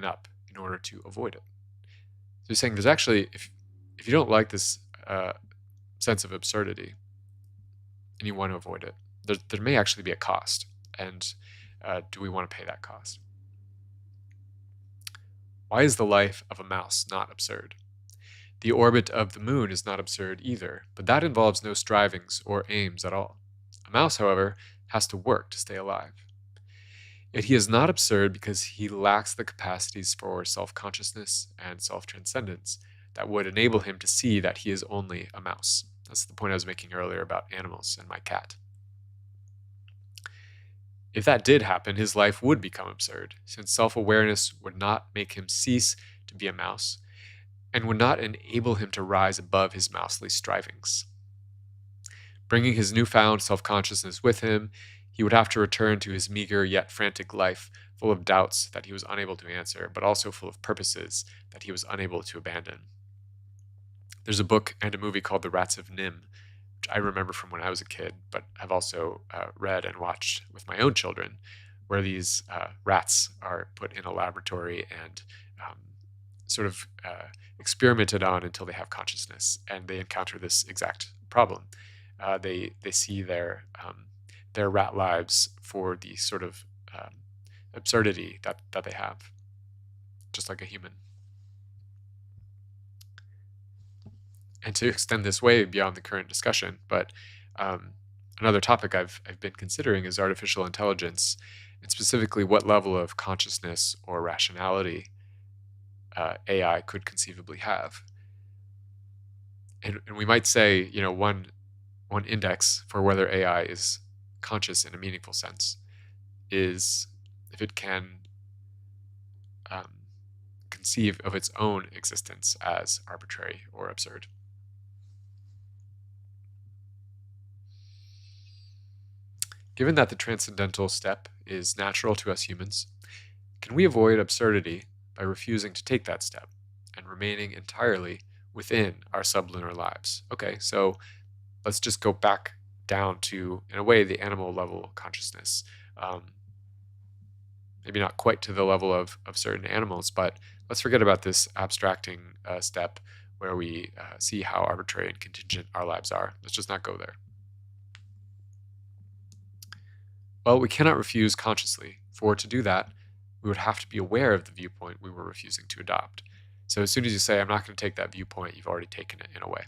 up in order to avoid it. So he's saying there's actually, if you don't like this sense of absurdity and you want to avoid it, there may actually be a cost. And do we want to pay that cost? Why is the life of a mouse not absurd? The orbit of the moon is not absurd either, but that involves no strivings or aims at all. A mouse, however, has to work to stay alive. Yet he is not absurd because he lacks the capacities for self-consciousness and self-transcendence that would enable him to see that he is only a mouse. That's the point I was making earlier about animals and my cat. If that did happen, his life would become absurd, since self-awareness would not make him cease to be a mouse, and would not enable him to rise above his mousely strivings. Bringing his newfound self-consciousness with him, he would have to return to his meager yet frantic life, full of doubts that he was unable to answer, but also full of purposes that he was unable to abandon. There's a book and a movie called The Rats of Nim, which I remember from when I was a kid, but have also read and watched with my own children, where these rats are put in a laboratory and sort of experimented on until they have consciousness, and they encounter this exact problem. They see their rat lives for the sort of absurdity that they have, just like a human. And to extend this way beyond the current discussion, but another topic I've been considering is artificial intelligence, and specifically what level of consciousness or rationality AI could conceivably have. And we might say, one index for whether AI is conscious in a meaningful sense is if it can conceive of its own existence as arbitrary or absurd. Given that the transcendental step is natural to us humans, can we avoid absurdity by refusing to take that step and remaining entirely within our sublunar lives? Okay, so let's just go back down to, in a way, the animal level consciousness. Um, maybe not quite to the level of certain animals, but let's forget about this abstracting step where we see how arbitrary and contingent our lives are. Let's just not go there. Well, we cannot refuse consciously. For to do that, we would have to be aware of the viewpoint we were refusing to adopt. So as soon as you say, I'm not going to take that viewpoint, you've already taken it in a way.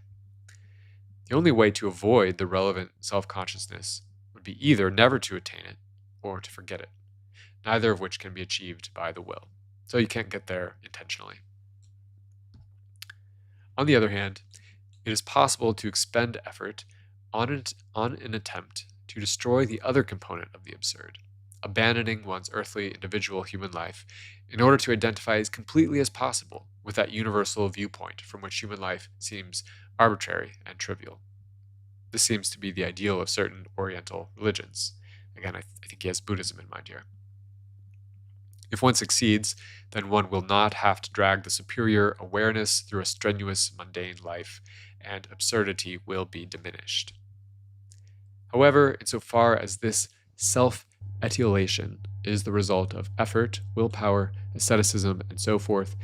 The only way to avoid the relevant self-consciousness would be either never to attain it or to forget it, neither of which can be achieved by the will. So you can't get there intentionally. On the other hand, it is possible to expend effort on an attempt to destroy the other component of the absurd, abandoning one's earthly individual human life in order to identify as completely as possible with that universal viewpoint from which human life seems arbitrary and trivial. This seems to be the ideal of certain Oriental religions. Again, I think he has Buddhism in mind here. If one succeeds, then one will not have to drag the superior awareness through a strenuous, mundane life, and absurdity will be diminished. However, insofar as this self-etiolation is the result of effort, willpower, asceticism, and so forth,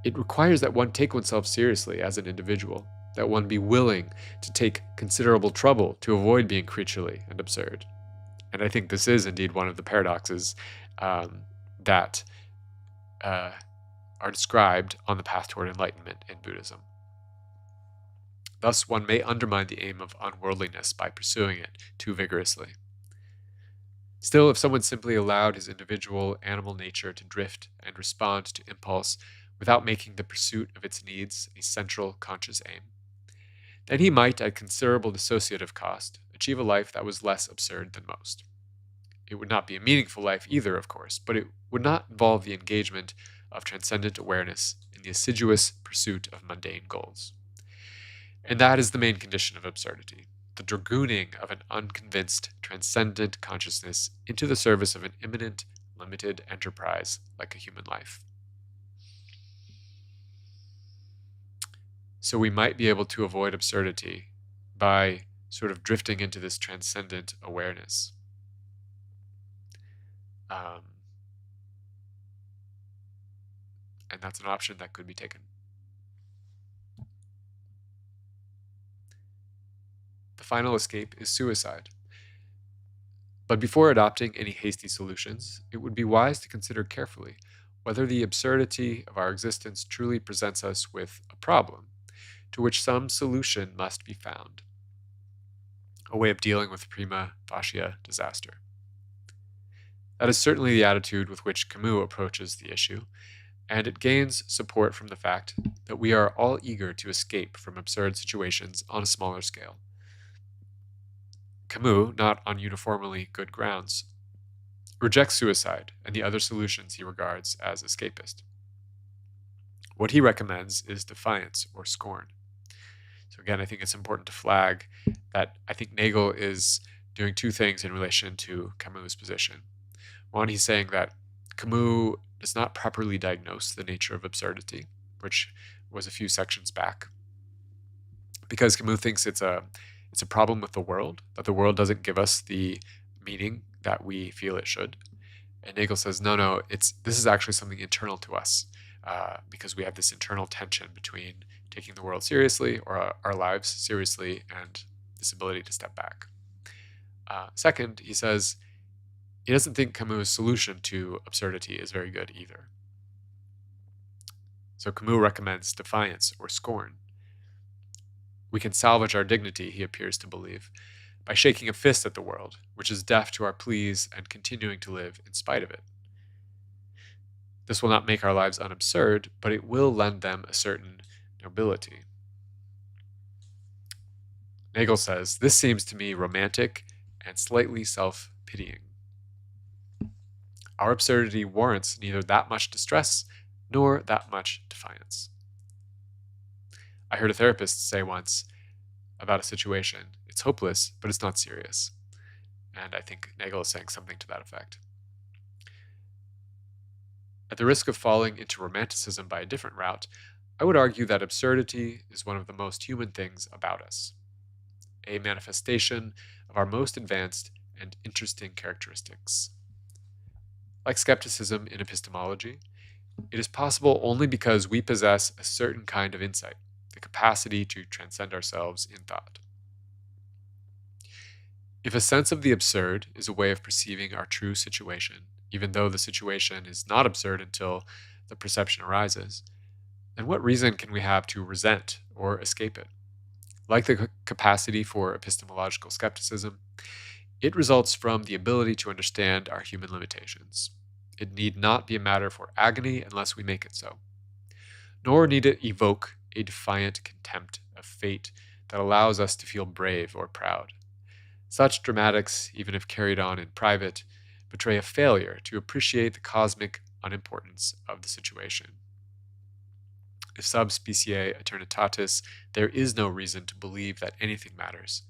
it requires that one take oneself seriously as an individual, that one be willing to take considerable trouble to avoid being creaturely and absurd. And I think this is indeed one of the paradoxes that are described on the path toward enlightenment in Buddhism. Thus, one may undermine the aim of unworldliness by pursuing it too vigorously. Still, if someone simply allowed his individual animal nature to drift and respond to impulse without making the pursuit of its needs a central conscious aim, then he might, at considerable dissociative cost, achieve a life that was less absurd than most. It would not be a meaningful life either, of course, but it would not involve the engagement of transcendent awareness in the assiduous pursuit of mundane goals. And that is the main condition of absurdity, the dragooning of an unconvinced, transcendent consciousness into the service of an imminent, limited enterprise like a human life. So we might be able to avoid absurdity by sort of drifting into this transcendent awareness. And that's an option that could be taken. The final escape is suicide. But before adopting any hasty solutions, it would be wise to consider carefully whether the absurdity of our existence truly presents us with a problem to which some solution must be found, a way of dealing with prima facie disaster. That is certainly the attitude with which Camus approaches the issue, and it gains support from the fact that we are all eager to escape from absurd situations on a smaller scale. Camus, not on uniformly good grounds, rejects suicide and the other solutions he regards as escapist. What he recommends is defiance or scorn. So again, I think it's important to flag that I think Nagel is doing two things in relation to Camus' position. One, he's saying that Camus does not properly diagnose the nature of absurdity, which was a few sections back, because Camus thinks it's a problem with the world, that the world doesn't give us the meaning that we feel it should. And Nagel says, no, this is actually something internal to us, because we have this internal tension between taking the world seriously or our lives seriously and this ability to step back. Second, he says he doesn't think Camus' solution to absurdity is very good either. So Camus recommends defiance or scorn. We can salvage our dignity, he appears to believe, by shaking a fist at the world, which is deaf to our pleas and continuing to live in spite of it. This will not make our lives unabsurd, but it will lend them a certain nobility. Nagel says, this seems to me romantic and slightly self-pitying. Our absurdity warrants neither that much distress nor that much defiance. I heard a therapist say once about a situation, it's hopeless, but it's not serious. And I think Nagel is saying something to that effect. At the risk of falling into romanticism by a different route, I would argue that absurdity is one of the most human things about us, a manifestation of our most advanced and interesting characteristics. Like skepticism in epistemology, it is possible only because we possess a certain kind of insight, the capacity to transcend ourselves in thought. If a sense of the absurd is a way of perceiving our true situation, even though the situation is not absurd until the perception arises, then what reason can we have to resent or escape it? Like the capacity for epistemological skepticism, it results from the ability to understand our human limitations. It need not be a matter for agony unless we make it so. Nor need it evoke a defiant contempt of fate that allows us to feel brave or proud. Such dramatics, even if carried on in private, betray a failure to appreciate the cosmic unimportance of the situation. If sub specie eternitatis, there is no reason to believe that anything matters,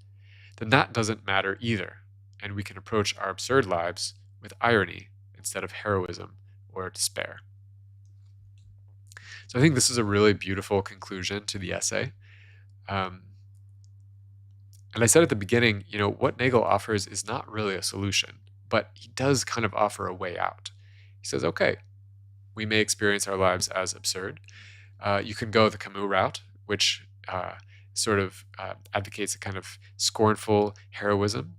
then that doesn't matter either, and we can approach our absurd lives with irony instead of heroism or despair. So I think this is a really beautiful conclusion to the essay. And I said at the beginning, what Nagel offers is not really a solution, but he does kind of offer a way out. He says, okay, we may experience our lives as absurd. You can go the Camus route, which sort of advocates a kind of scornful heroism.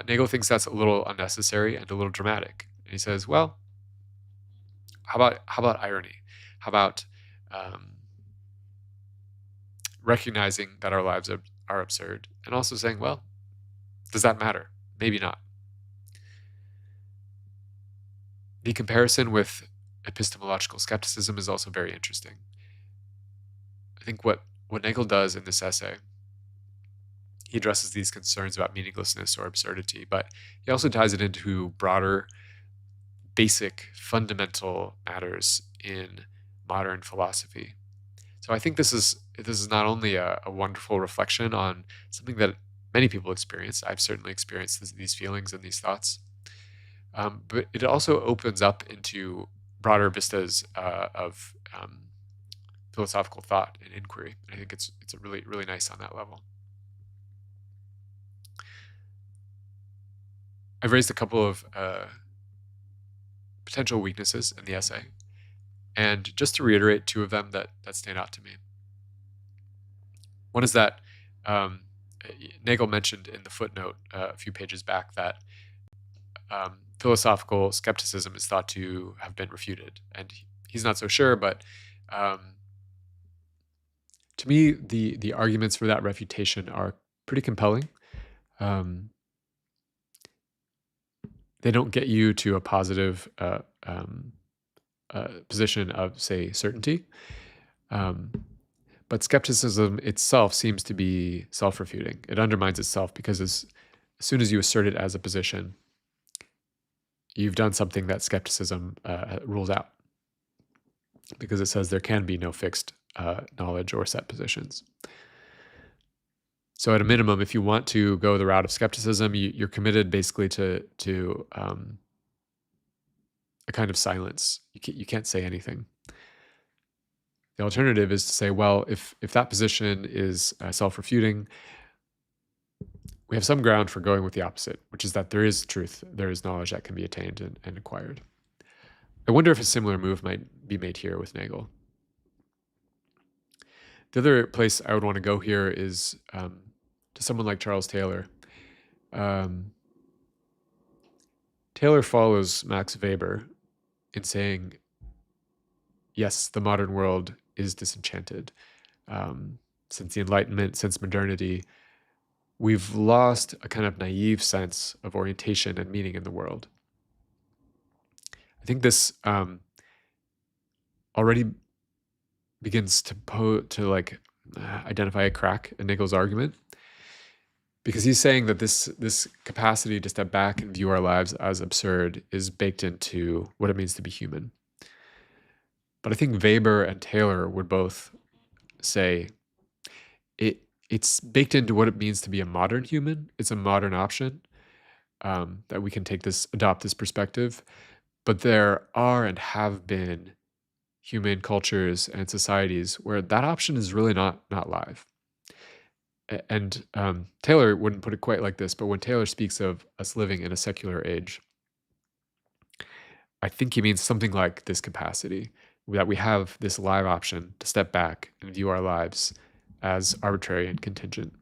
Nagel thinks that's a little unnecessary and a little dramatic. And he says, well, how about irony? How about recognizing that our lives are absurd and also saying, well, does that matter? Maybe not. The comparison with epistemological skepticism is also very interesting. I think what Nagel does in this essay, he addresses these concerns about meaninglessness or absurdity, but he also ties it into broader, basic, fundamental matters in modern philosophy. So I think this is not only a wonderful reflection on something that many people experience. I've certainly experienced these feelings and these thoughts. But it also opens up into broader vistas of philosophical thought and inquiry. I think it's really, really nice on that level. I've raised a couple of potential weaknesses in the essay. And just to reiterate two of them that stand out to me. One is that Nagel mentioned in the footnote a few pages back that philosophical skepticism is thought to have been refuted. And he's not so sure, but to me, the arguments for that refutation are pretty compelling. They don't get you to a positive position of, say, certainty. But skepticism itself seems to be self-refuting. It undermines itself because as soon as you assert it as a position, you've done something that skepticism rules out, because it says there can be no fixed knowledge or set positions. So at a minimum, if you want to go the route of skepticism, you're committed basically to a kind of silence. You can't say anything. The alternative is to say, well, if that position is self-refuting, we have some ground for going with the opposite, which is that there is truth, there is knowledge that can be attained and acquired. I wonder if a similar move might be made here with Nagel. The other place I would want to go here is to someone like Charles Taylor. Taylor follows Max Weber in saying, yes, the modern world is disenchanted. Since the Enlightenment, since modernity, we've lost a kind of naive sense of orientation and meaning in the world. I think this already begins to identify a crack in Nagel's argument, because he's saying that this capacity to step back and view our lives as absurd is baked into what it means to be human. But I think Weber and Taylor would both say it's baked into what it means to be a modern human. It's a modern option that we can adopt this perspective. But there are and have been human cultures and societies where that option is really not live. And Taylor wouldn't put it quite like this, but when Taylor speaks of us living in a secular age, I think he means something like this capacity, that we have this live option to step back and view our lives as arbitrary and contingent.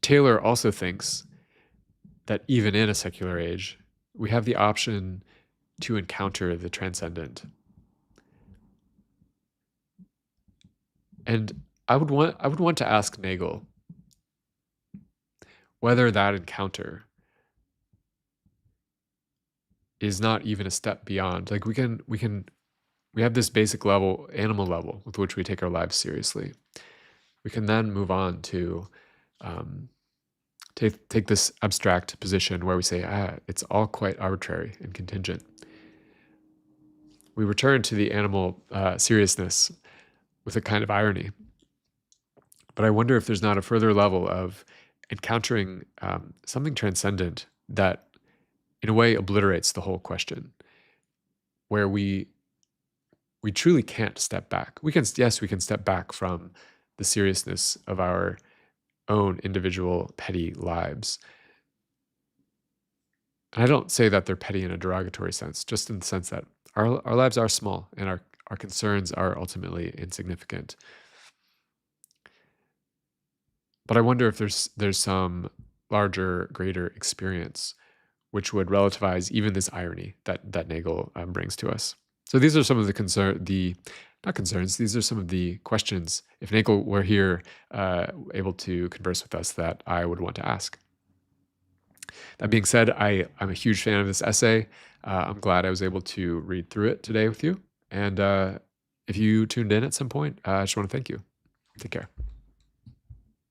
Taylor also thinks that even in a secular age, we have the option to encounter the transcendent. And I would want to ask Nagel whether that encounter is not even a step beyond. Like we have this basic level, animal level, with which we take our lives seriously. We can then move on to take this abstract position where we say, it's all quite arbitrary and contingent. We return to the animal seriousness with a kind of irony. But I wonder if there's not a further level of encountering something transcendent that in a way obliterates the whole question, where we truly can't step back. We can step back from the seriousness of our own individual petty lives. And I don't say that they're petty in a derogatory sense, just in the sense that our lives are small and our concerns are ultimately insignificant. But I wonder if there's some larger, greater experience which would relativize even this irony that Nagel brings to us. So these are some of these are some of the questions, if Nagel were here able to converse with us, that I would want to ask. That being said, I'm a huge fan of this essay. I'm glad I was able to read through it today with you. And if you tuned in at some point, I just want to thank you. Take care.